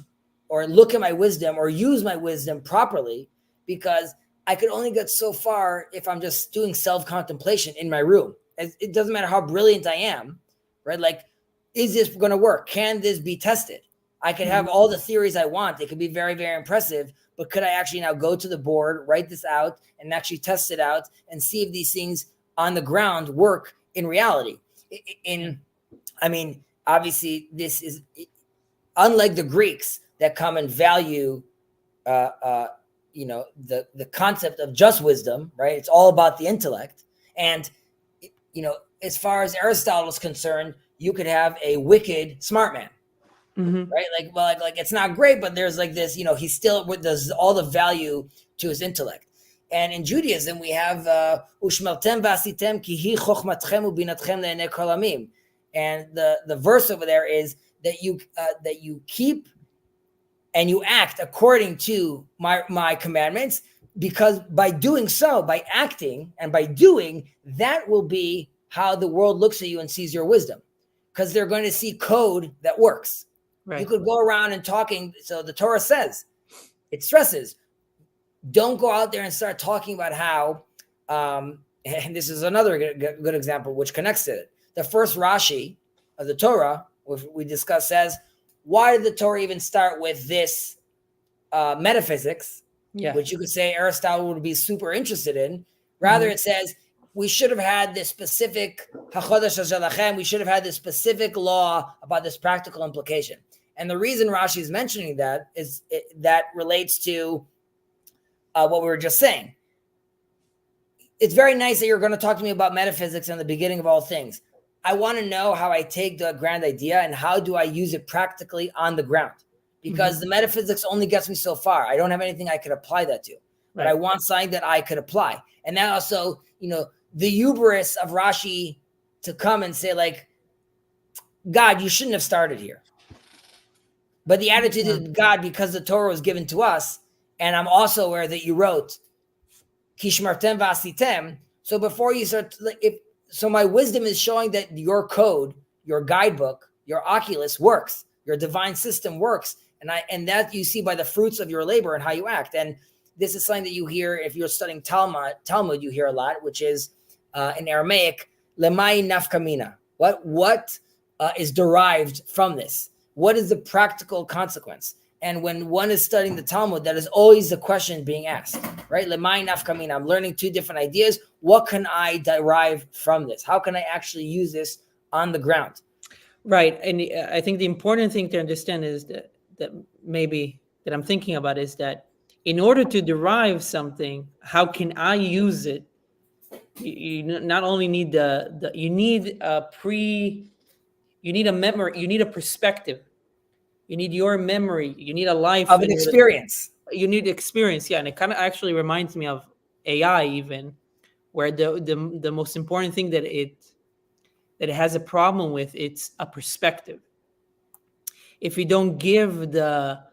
Speaker 1: or look at my wisdom or use my wisdom properly, because I could only get so far if I'm just doing self-contemplation in my room. It doesn't matter how brilliant I am, right? Like, is this going to work? Can this be tested? I could have all the theories I want. It could be very, very impressive, but could I actually now go to the board, write this out, and actually test it out and see if these things on the ground work in reality? I mean, obviously, this is unlike the Greeks that come and value, the concept of just wisdom, right? It's all about the intellect. And, as far as Aristotle is concerned, you could have a wicked smart man, right? Like it's not great, but there's like this, he's still with all the value to his intellect. And in Judaism, we have ushmeltem vasitem ki hi chochmatchem ubinatchem le'enei kol hamim. And the verse over there is that you keep and you act according to my commandments, because by doing so, by acting and by doing, that will be how the world looks at you and sees your wisdom, because they're going to see code that works. Right. You could go around and talking. So the Torah says, it stresses, don't go out there and start talking about how, and this is another good example which connects to it. The first Rashi of the Torah, which we discussed, says, why did the Torah even start with this metaphysics, which you could say Aristotle would be super interested in? Rather, it says, we should have had this specific we should have had this specific law about this practical implication. And the reason Rashi is mentioning that is that relates to what we were just saying. It's very nice that you're going to talk to me about metaphysics and the beginning of all things. I want to know how I take the grand idea and how do I use it practically on the ground, because the metaphysics only gets me so far. I don't have anything I could apply that to, but I want something that I could apply. And that also, the hubris of Rashi to come and say, like, God, you shouldn't have started here. But the attitude of God, because the Torah was given to us, and I'm also aware that you wrote, Kishmartem vasitem. So before you start, so my wisdom is showing that your code, your guidebook, your Oculus works, your divine system works. And that you see by the fruits of your labor and how you act. And this is something that you hear if you're studying Talmud, you hear a lot, which is in Aramaic, lemai nafkamina. What is derived from this? What is the practical consequence? And when one is studying the Talmud, that is always the question being asked, right? Lemai nafkamina. I'm learning two different ideas. What can I derive from this? How can I actually use this on the ground?
Speaker 2: Right. And I think the important thing to understand is that maybe that I'm thinking about is that in order to derive something, how can I use it? You not only need you need a memory, you need a perspective, you need your memory, you need a life
Speaker 1: of an experience.
Speaker 2: You need experience, and it kind of actually reminds me of AI, even where the most important thing that it has a problem with, it's a perspective. If you don't give the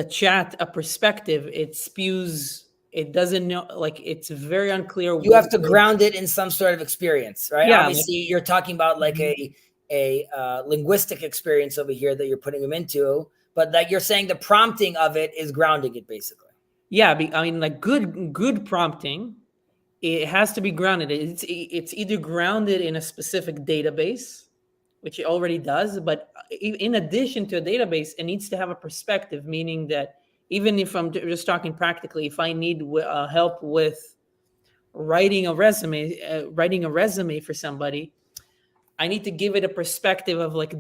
Speaker 2: chat a perspective, it spews. It doesn't know, like, it's very unclear.
Speaker 1: You have to ground it in some sort of experience, right?
Speaker 2: Yeah.
Speaker 1: Obviously, you're talking about like a a linguistic experience over here that you're putting them into, but that you're saying the prompting of it is grounding it basically.
Speaker 2: Yeah, I mean, like good prompting, it has to be grounded. It's either grounded in a specific database, which it already does, but in addition to a database, it needs to have a perspective, meaning that even if I'm just talking practically, if I need help with writing a resume for somebody, I need to give it a perspective of like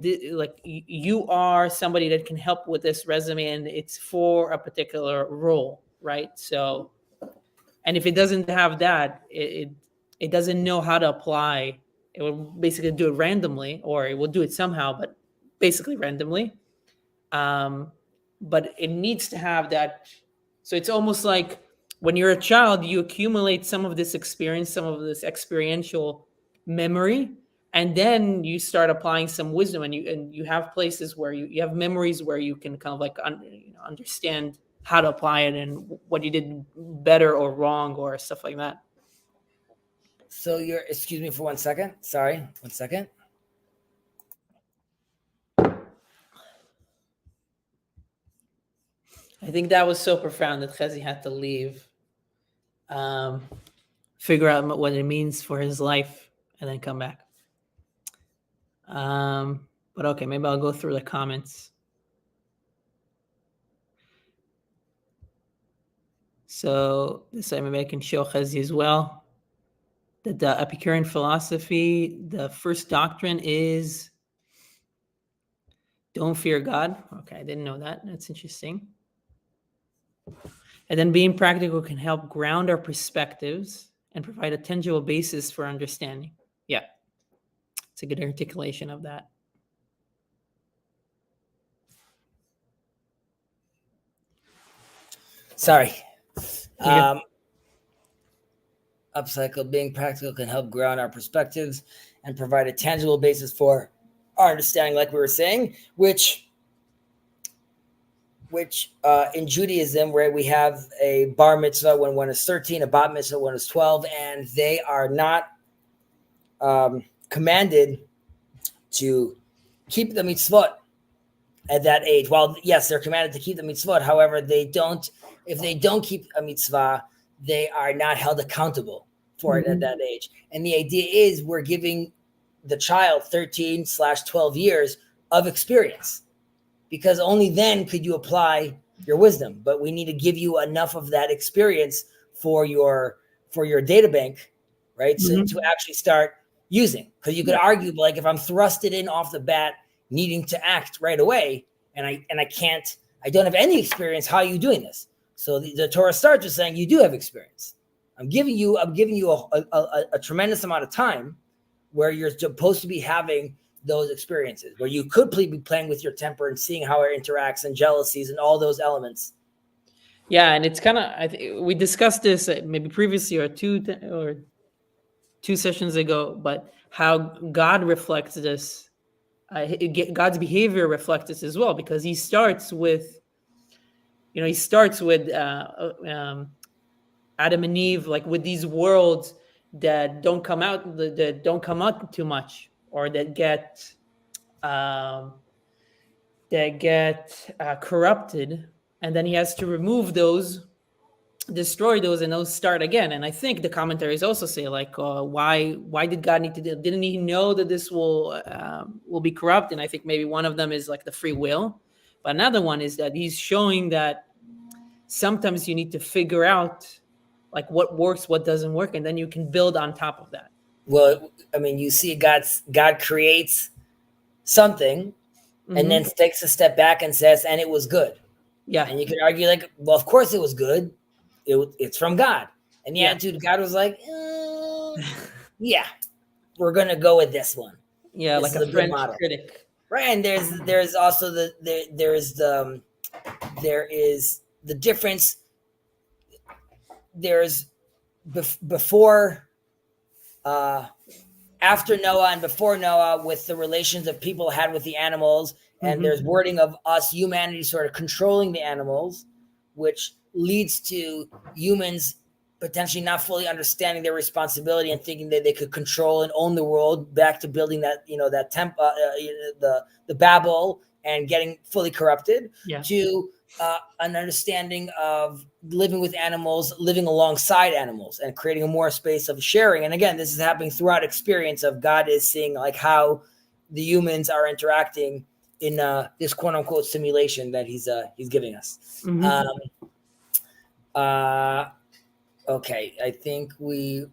Speaker 2: you are somebody that can help with this resume, and it's for a particular role, right? So, and if it doesn't have that, it doesn't know how to apply. It will basically do it randomly, or it will do it somehow, but basically randomly. But it needs to have that. So it's almost like when you're a child, you accumulate some of this experience, some of this experiential memory, and then you start applying some wisdom, and you have places where you have memories where you can kind of like understand how to apply it and what you did better or wrong or stuff like that.
Speaker 1: So excuse me for 1 second. Sorry, 1 second.
Speaker 2: I think that was so profound that Chezi had to leave, figure out what it means for his life, and then come back. But okay, maybe I'll go through the comments. So this maybe I can show Chezi as well. That the Epicurean philosophy, the first doctrine is don't fear God. Okay, I didn't know that. That's interesting. And then being practical can help ground our perspectives and provide a tangible basis for understanding. Yeah, it's a good articulation of that.
Speaker 1: Sorry. Upcycle, being practical can help ground our perspectives and provide a tangible basis for our understanding, like we were saying, which in Judaism, where we have a bar mitzvah when one is 13, a bat mitzvah when one is 12, and they are not commanded to keep the mitzvot at that age. Well, yes, they're commanded to keep the mitzvot. However, if they don't keep a mitzvah, they are not held accountable for it at that age. And the idea is we're giving the child 13/12 years of experience, because only then could you apply your wisdom. But we need to give you enough of that experience for your data bank, right? So to actually start using, because you could argue, like, if I'm thrusted in off the bat, needing to act right away, and I don't have any experience, how are you doing this? So the Torah starts with saying you do have experience. I'm giving you a tremendous amount of time where you're supposed to be having those experiences, where you could be playing with your temper and seeing how it interacts and jealousies and all those elements.
Speaker 2: Yeah, and it's kind of, we discussed this maybe previously or two sessions ago, but how God reflects this, God's behavior reflects this as well, because he starts with Adam and Eve, like with these worlds that don't come out too much, or that get corrupted, and then he has to remove those, destroy those, and those start again. And I think the commentaries also say, like, why did God need to do? Didn't he know that this will be corrupt? And I think maybe one of them is like the free will, but another one is that he's showing that sometimes you need to figure out like what works, what doesn't work, and then you can build on top of that.
Speaker 1: Well, I mean, you see God creates something and then takes a step back and says, and it was good.
Speaker 2: Yeah.
Speaker 1: And you could argue, like, well, of course it was good. It's from God. And the attitude of God was like, yeah, we're going to go with this one.
Speaker 2: Yeah,
Speaker 1: this
Speaker 2: like a French critic.
Speaker 1: Right. And there's also there is the difference. There's before, after Noah and before Noah, with the relations that people had with the animals. And there's wording of us, humanity, sort of controlling the animals, which leads to humans potentially not fully understanding their responsibility and thinking that they could control and own the world, back to building that, that temple, the Babel, and getting fully corrupted, to an understanding of living with animals, living alongside animals, and creating a more space of sharing. And again, this is happening throughout experience of God is seeing like how the humans are interacting in this quote unquote simulation that he's giving us. Okay, I think we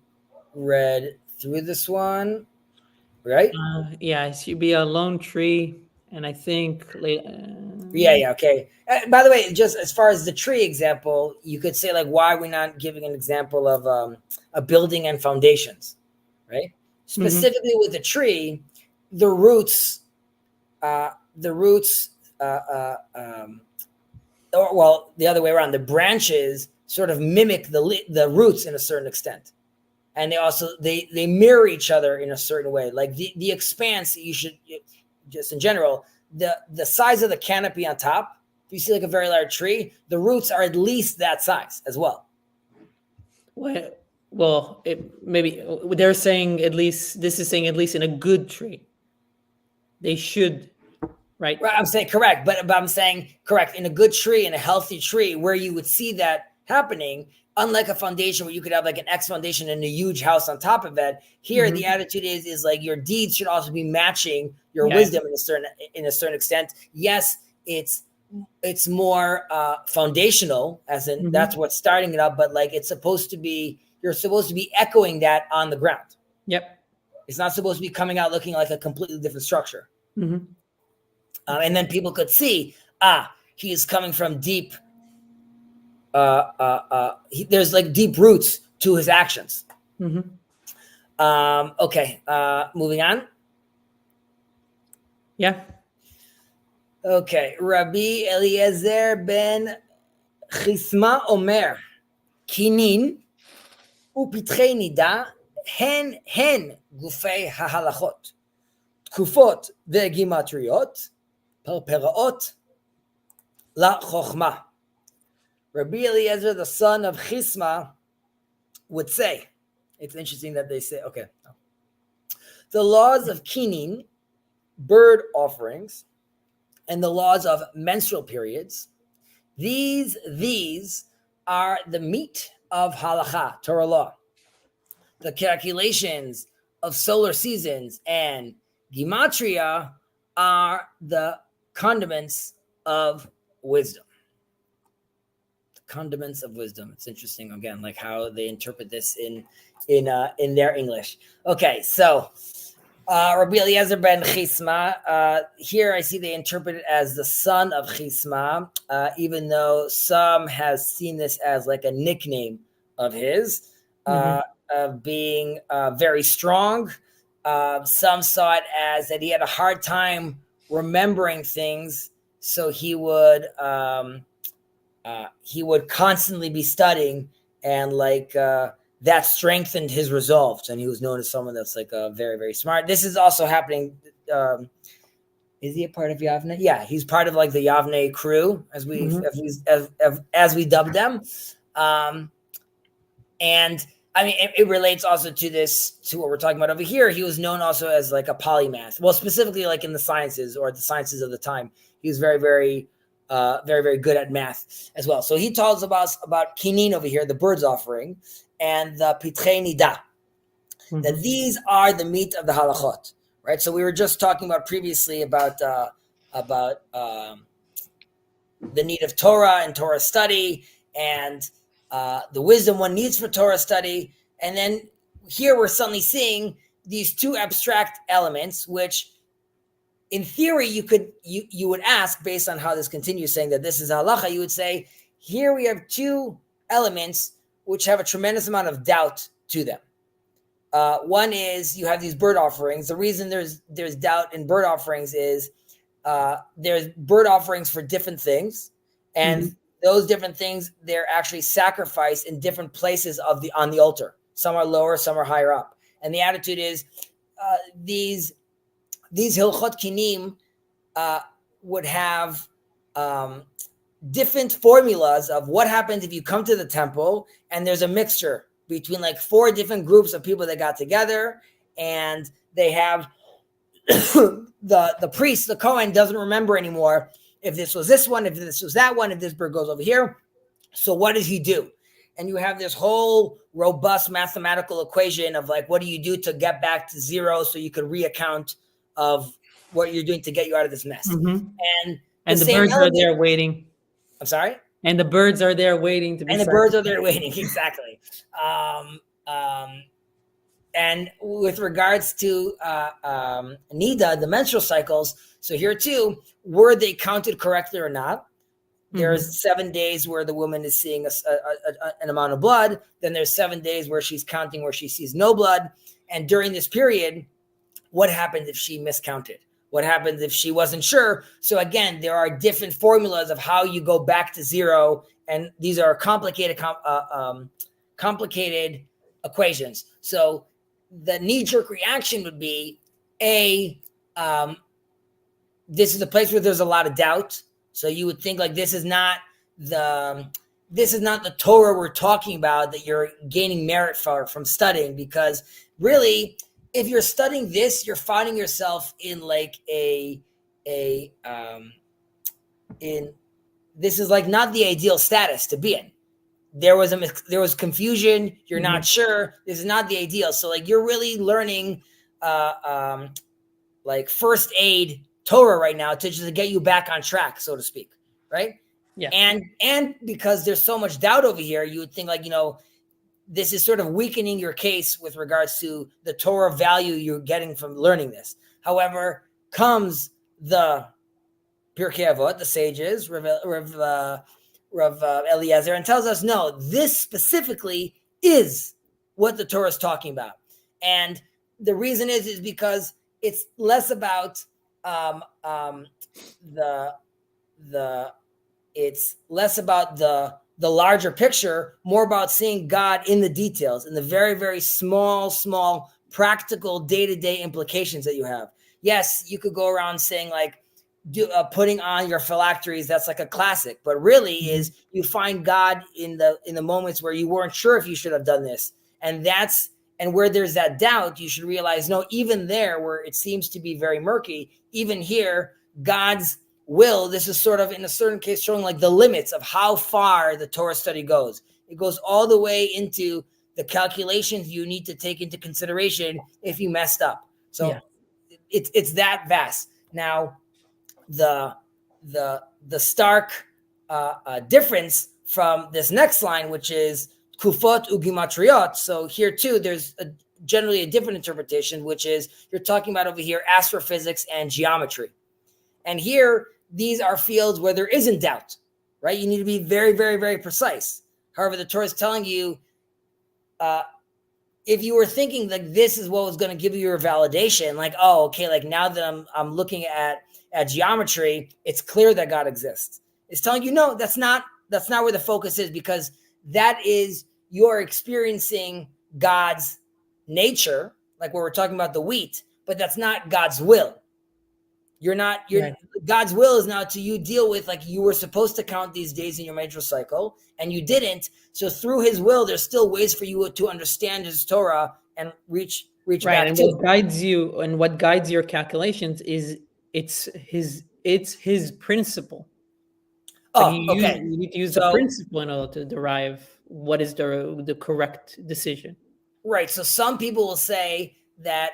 Speaker 1: read through this one, right?
Speaker 2: Yeah, it should be a lone tree, and I think
Speaker 1: Yeah, okay. By the way, just as far as the tree example, you could say like, why are we not giving an example of a building and foundations, right? Specifically with the tree, the roots, or well, the other way around, the branches sort of mimic the roots in a certain extent, and they also they mirror each other in a certain way. Like the expanse, you should just in general, the size of the canopy on top. If you see like a very large tree, the roots are at least that size as well.
Speaker 2: Well, maybe they're saying at least, this is saying at least in a good tree. They should, right?
Speaker 1: Right, I'm saying correct, but I'm saying correct in a good tree, in a healthy tree, where you would see that happening. Unlike a foundation where you could have like an X foundation and a huge house on top of it, here the attitude is like your deeds should also be matching your wisdom in a certain extent. Yes, it's more foundational, as in that's what's starting it up, but like it's supposed to be, you're supposed to be echoing that on the ground.
Speaker 2: Yep.
Speaker 1: It's not supposed to be coming out looking like a completely different structure. And then people could see, he is coming from deep. There's like deep roots to his actions. Okay, moving on.
Speaker 2: Yeah.
Speaker 1: Okay, Rabbi Eliezer ben Chisma Omer, Kinin ופתחי נידה הן גופי ההלכות, תקופות וגימטריות, פרפראות לחוכמה. Rabbi Eliezer, the son of Chisma, would say, it's interesting that they say, okay, the laws of kinin, bird offerings, and the laws of menstrual periods, these are the meat of halacha, Torah law. The calculations of solar seasons and gematria are the condiments of wisdom. Condiments of wisdom. It's interesting again, like how they interpret this in their English. Okay, so Rabbi Eliezer ben Chisma. Here I see they interpret it as the son of Chisma, even though some has seen this as like a nickname of his, of being very strong. Some saw it as that he had a hard time remembering things, so he would constantly be studying, and like that strengthened his resolve, and he was known as someone that's like very, very smart. This is also happening. Is he a part of Yavne? Yeah, he's part of like the Yavne crew, as we dubbed them. And I mean, it relates also to what we're talking about over here. He was known also as like a polymath. Well, specifically like in the sciences, or the sciences of the time, he was very, very very good at math as well. So he tells us about kinin over here, the bird's offering, and the pitchei nida, that these are the meat of the halachot, right? So we were just talking about previously about the need of Torah and Torah study, and the wisdom one needs for Torah study. And then here we're suddenly seeing these two abstract elements, which in theory, you would ask, based on how this continues, saying that this is halacha, you would say, here we have two elements which have a tremendous amount of doubt to them. One is you have these bird offerings. The reason there's doubt in bird offerings is there's bird offerings for different things, and those different things, they're actually sacrificed in different places on the altar. Some are lower, some are higher up. And the attitude is these hilchot kinim would have different formulas of what happens if you come to the temple and there's a mixture between like 4 different groups of people that got together, and they have the priest, the Kohen, doesn't remember anymore if this was this one, if this was that one, if this bird goes over here. So what does he do? And you have this whole robust mathematical equation of like, what do you do to get back to 0 so you could reaccount of what you're doing to get you out of this mess?
Speaker 2: Mm-hmm.
Speaker 1: And
Speaker 2: the birds are there waiting.
Speaker 1: I'm sorry?
Speaker 2: And the birds are there waiting to be.
Speaker 1: And the birds are there waiting, exactly. And with regards to Nida, the menstrual cycles, so here too, were they counted correctly or not? There's 7 days where the woman is seeing an amount of blood. Then there's 7 days where she's counting where she sees no blood. And during this period, what happens if she miscounted? What happens if she wasn't sure? So again, there are different formulas of how you go back to 0. And these are complicated equations. So the knee-jerk reaction would be, this is a place where there's a lot of doubt. So you would think like this is not the Torah we're talking about that you're gaining merit from studying, because really, if you're studying this, you're finding yourself in like this is like not the ideal status to be in. There was confusion. You're not sure. This is not the ideal. So like you're really learning like first aid Torah right now to just get you back on track, so to speak, right?
Speaker 2: Yeah.
Speaker 1: And because there's so much doubt over here, you would think like, this is sort of weakening your case with regards to the Torah value you're getting from learning this. However, comes the Pirkei Avot, the sages, Rav Eliezer, and tells us, no, this specifically is what the Torah is talking about. And the reason is because it's less about it's less about the larger picture, more about seeing God in the details, in the very, very small practical day-to-day implications that you have. Yes, you could go around saying like putting on your phylacteries, that's like a classic, but really is you find God in the moments where you weren't sure if you should have done this. And where there's that doubt, you should realize, no, even there where it seems to be very murky, even here, God's will, this is sort of in a certain case showing like the limits of how far the Torah study goes. It goes all the way into the calculations you need to take into consideration if you messed up. So it's that vast. Now, the stark difference from this next line, which is kufot ugimatriot. So here too, there's generally a different interpretation, which is you're talking about over here astrophysics and geometry. And here, these are fields where there isn't doubt, right? You need to be very, very, very precise. However, the Torah is telling you, if you were thinking that this is what was going to give you your validation, like, oh, okay, like now that I'm looking at geometry, it's clear that God exists. It's telling you, no, that's not where the focus is, because that is you're experiencing God's nature, like where we're talking about the wheat, but that's not God's will. God's will is now to you deal with, like, you were supposed to count these days in your menstrual cycle and you didn't. So through his will, there's still ways for you to understand his Torah and reach right, back
Speaker 2: and
Speaker 1: to.
Speaker 2: What guides you and what guides your calculations is it's his principle.
Speaker 1: Okay.
Speaker 2: You need to use the principle in order to derive what is the correct decision.
Speaker 1: Right. So some people will say that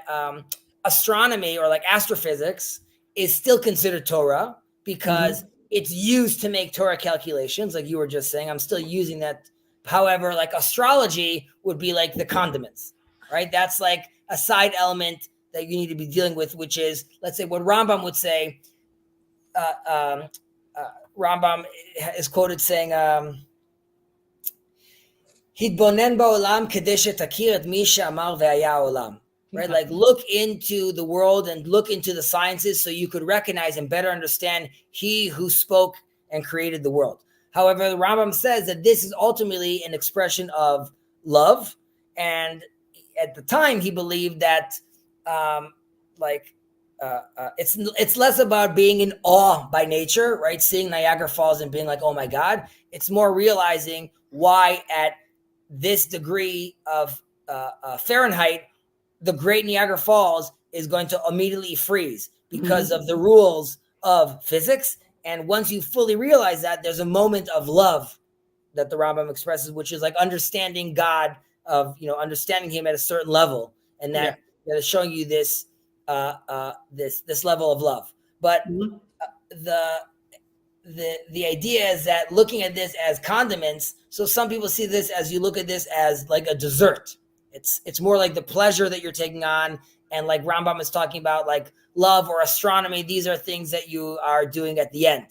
Speaker 1: astronomy or like astrophysics is still considered Torah because it's used to make Torah calculations. Like you were just saying, I'm still using that. However, like astrology would be like the condiments, right? That's like a side element that you need to be dealing with, which is, let's say what Rambam would say. Rambam is quoted saying, "Hitbonen ba'olam kedei shetakir et mi she'amar ve'haya olam." Right, like look into the world and look into the sciences so you could recognize and better understand he who spoke and created the world. However, the Rambam says that this is ultimately an expression of love, and at the time he believed that it's less about being in awe by nature, right? Seeing Niagara Falls and being like, oh my God. It's more realizing why at this degree of Fahrenheit, the Great Niagara Falls is going to immediately freeze because of the rules of physics. And once you fully realize that, there's a moment of love that the Rambam expresses, which is like understanding God, of understanding Him at a certain level, and that is showing you this this level of love. But the idea is that looking at this as condiments. So some people see this as, you look at this as like a dessert. It's more like the pleasure that you're taking on, and like Rambam is talking about, like love or astronomy. These are things that you are doing at the end.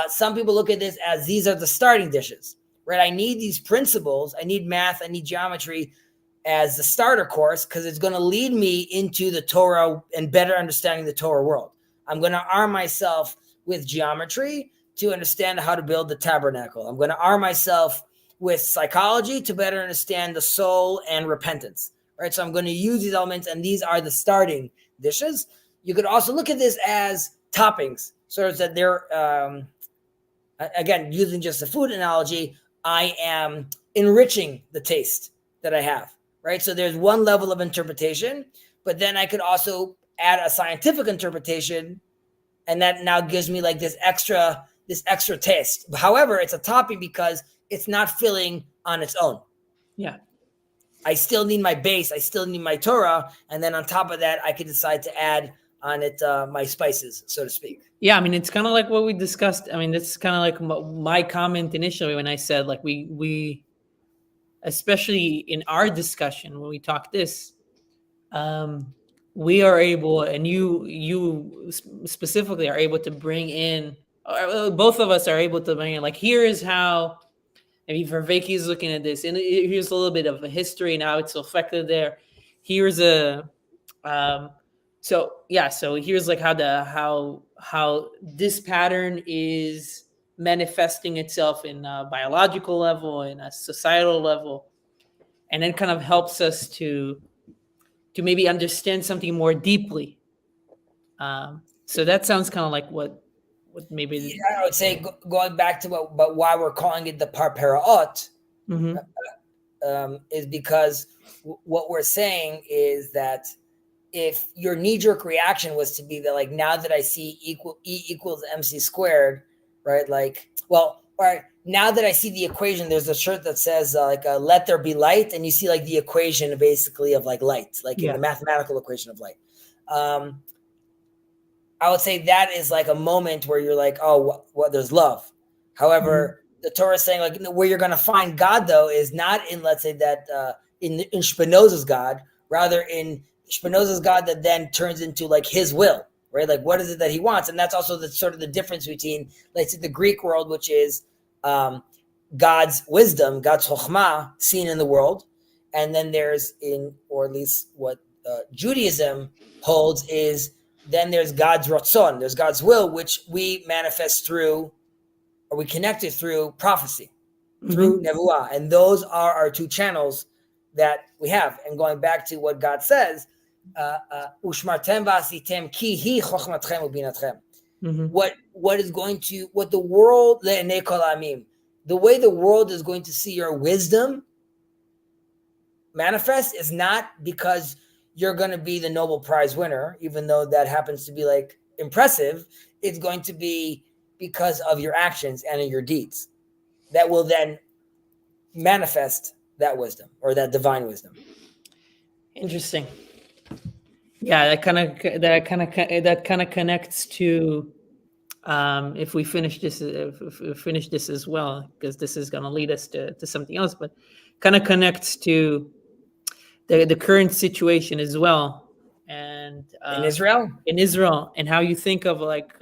Speaker 1: Some people look at this as these are the starting dishes, right? I need these principles. I need math. I need geometry as the starter course, because it's going to lead me into the Torah and better understanding the Torah world. I'm going to arm myself with geometry to understand how to build the tabernacle. I'm going to arm myself with psychology to better understand the soul and repentance, right? So I'm going to use these elements, and these are the starting dishes. You could also look at this as toppings, so that they're, again, using just the food analogy, I am enriching the taste that I have, right? So there's one level of interpretation, but then I could also add a scientific interpretation, and that now gives me like this extra taste. However, it's a topping because it's not filling on its own.
Speaker 2: Yeah.
Speaker 1: I still need my base. I still need my Torah. And then on top of that, I can decide to add on it my spices, so to speak.
Speaker 2: Yeah, I mean, it's kind of like what we discussed. I mean, that's kind of like my comment initially when I said, like, we especially in our discussion when we talk this, we are able, and you specifically are able to bring in, both of us are able to bring in, like, here is how, maybe Verveki is looking at this, and here's a little bit of a history and how it's affected there. Here's a so here's like how this pattern is manifesting itself in a biological level, in a societal level, and then kind of helps us to maybe understand something more deeply. So that sounds kind of like what maybe.
Speaker 1: Yeah, I would say, going back to why we're calling it the Parperaot, is because what we're saying is that if your knee-jerk reaction was to be that, like, now that I see E equals MC squared, right? Like, well, all right, now that I see the equation, there's a shirt that says let there be light, and you see like the equation basically of like light, like in the mathematical equation of light. I would say that is like a moment where you're like, oh, what there's love. However, the Torah is saying, like, where you're going to find God, though, is not in, let's say, that in Spinoza's God, rather in Spinoza's God that then turns into like his will, right? Like, what is it that he wants? And that's also the sort of the difference between, let's say, the Greek world, which is God's wisdom, God's chokhmah seen in the world. And then there's or at least what Judaism holds is, then there's God's ratzon, there's God's will, which we manifest through, or we connect it through prophecy, through nevuah. And those are our two channels that we have. And going back to what God says, ushmartem v'asitem ki hi chokhmatchem ubinatchem. What the world, the way the world is going to see your wisdom manifest is not because you're going to be the Nobel Prize winner, even though that happens to be like impressive. It's going to be because of your actions and your deeds that will then manifest that wisdom, or that divine wisdom.
Speaker 2: Interesting. Yeah, that kind of connects to if we finish this as well, because this is going to lead us to something else, but kind of connects to the current situation as well, and
Speaker 1: in Israel,
Speaker 2: and how you think of like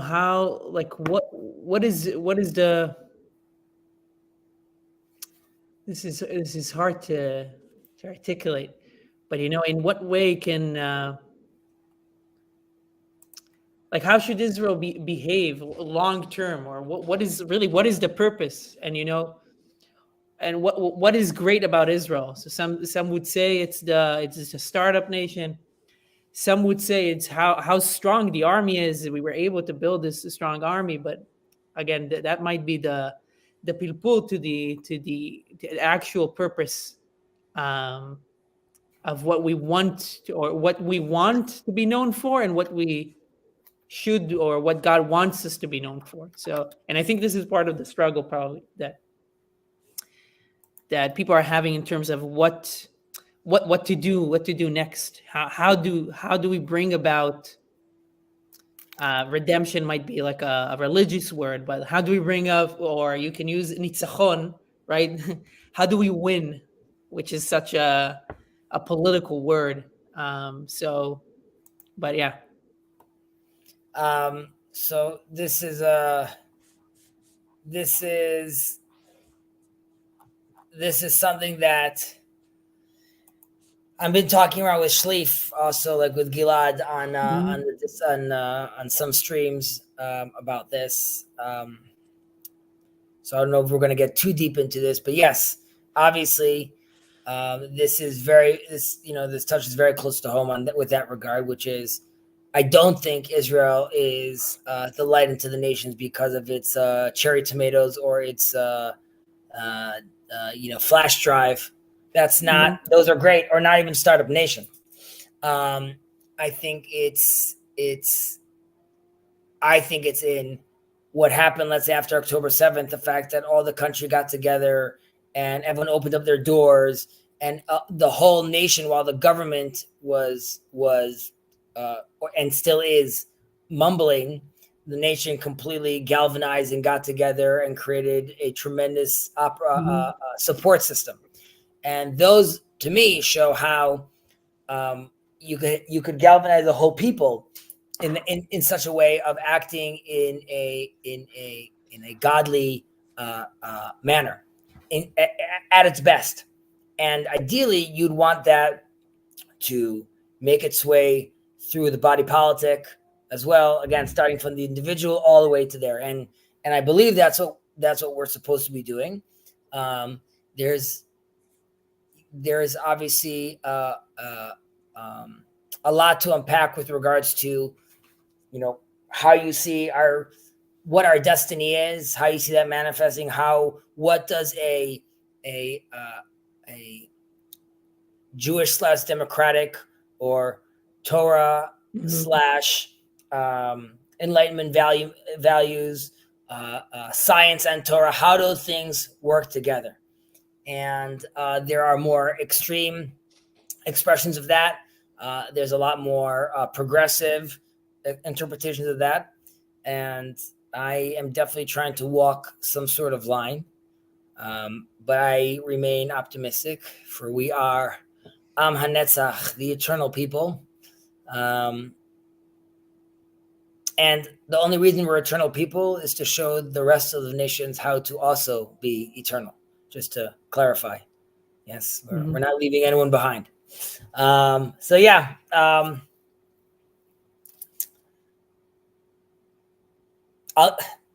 Speaker 2: how, like, what is the, this is hard to articulate, but in what way can like, how should Israel behave long term, or what is the purpose? And and what is great about Israel. So some would say it's a startup nation. Some would say it's how strong the army is. We were able to build this strong army, but again, that might be the pilpul to the actual purpose, um, of what we want or what we want to be known for, and what we should, or what God wants us to be known for. So, and I think this is part of the struggle, probably, that people are having in terms of what to do, next. How do we bring about, redemption might be like a religious word, but how do we bring up, or you can use nitzachon, right? How do we win, which is such a political word. So, but yeah.
Speaker 1: So this is something that I've been talking around with Schleif, also like with Gilad on some streams about this. So I don't know if we're going to get too deep into this, but yes, obviously, this touches very close to home with that regard, which is, I don't think Israel is the light into the nations because of its cherry tomatoes or its flash drive. That's not; those are great, or not even startup nation. I think it's in what happened, let's say, after October 7th, the fact that all the country got together and everyone opened up their doors, and the whole nation, while the government was and still is mumbling, the nation completely galvanized and got together and created a tremendous support system. And those, to me, show how you could galvanize the whole people in such a way of acting in a godly manner, at its best. And ideally, you'd want that to make its way through the body politic as well. Again, starting from the individual all the way to there, and I believe that's what we're supposed to be doing. There's obviously a lot to unpack with regards to, how you see what our destiny is, how you see that manifesting, what does a Jewish / democratic or Torah / Enlightenment values, science and Torah, how those things work together. And there are more extreme expressions of that. There's a lot more progressive interpretations of that. And I am definitely trying to walk some sort of line. But I remain optimistic, for we are Am HaNetzach, the eternal people. And the only reason we're eternal people is to show the rest of the nations how to also be eternal, just to clarify. Yes, we're not leaving anyone behind. So yeah.